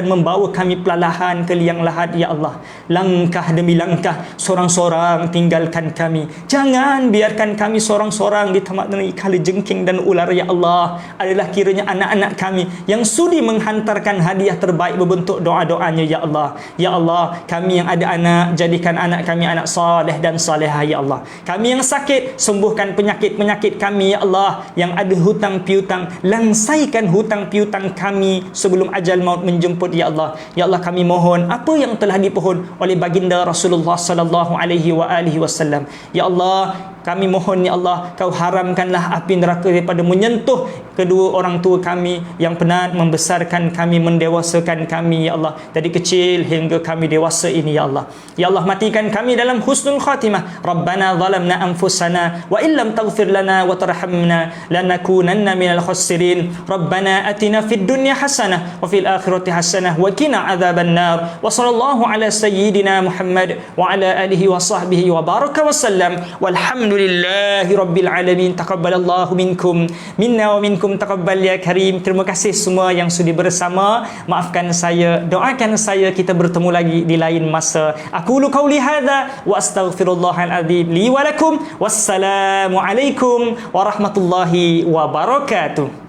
A: membawa kami perlahan ke liang lahat ya Allah. Langkah demi langkah sorang-sorang tinggalkan kami. Jangan biarkan kami sorang-sorang ditamak-tamak kala jengking dan ular ya Allah. Adalah kiranya anak-anak kami yang sudi menghantarkan hadiah terbaik berbentuk doa-doanya ya Allah. Ya Allah, kami yang ada anak, jadikan anak kami anak saleh dan salehah ya Allah. Kami yang sakit, sembuhkan penyakit-penyakit kami ya Allah. Yang ada hutang piutang, langsaikan hutang piutang kami sebelum ajal maut menjemput ya Allah. Ya Allah, kami mohon apa yang telah dipohon oleh baginda Rasulullah sallallahu alaihi wasallam. Ya Allah, kami mohon ya Allah, kau haramkanlah api neraka daripada menyentuh kedua orang tua kami yang penat membesarkan kami, mendewasakan kami ya Allah, dari kecil hingga kami dewasa ini ya Allah. Ya Allah, matikan kami dalam husnul khatimah. Rabbana zalamna anfusana wa illam taghfir lana wa tarhamna lanakunanna minal khasirin. Rabbana atina fid dunya hasanah wa fil akhirati hasanah wa qina adzaban nar. Wa sallallahu ala sayyidina Muhammad wa ala alihi wa sahbihi wa baraka wa sallam. Walhamdulillahi rabbil alamin. Taqabbalallahu minkum minna wa minkum taqabbal ya karim. Terima kasih semua yang sudi bersama. Maafkan saya, doakan saya, kita bertemu lagi di lain masa. Aqulu qauli hadza wa astaghfirullahal azim li wa lakum. Wassalamu alaikum warahmatullahi wabarakatuh.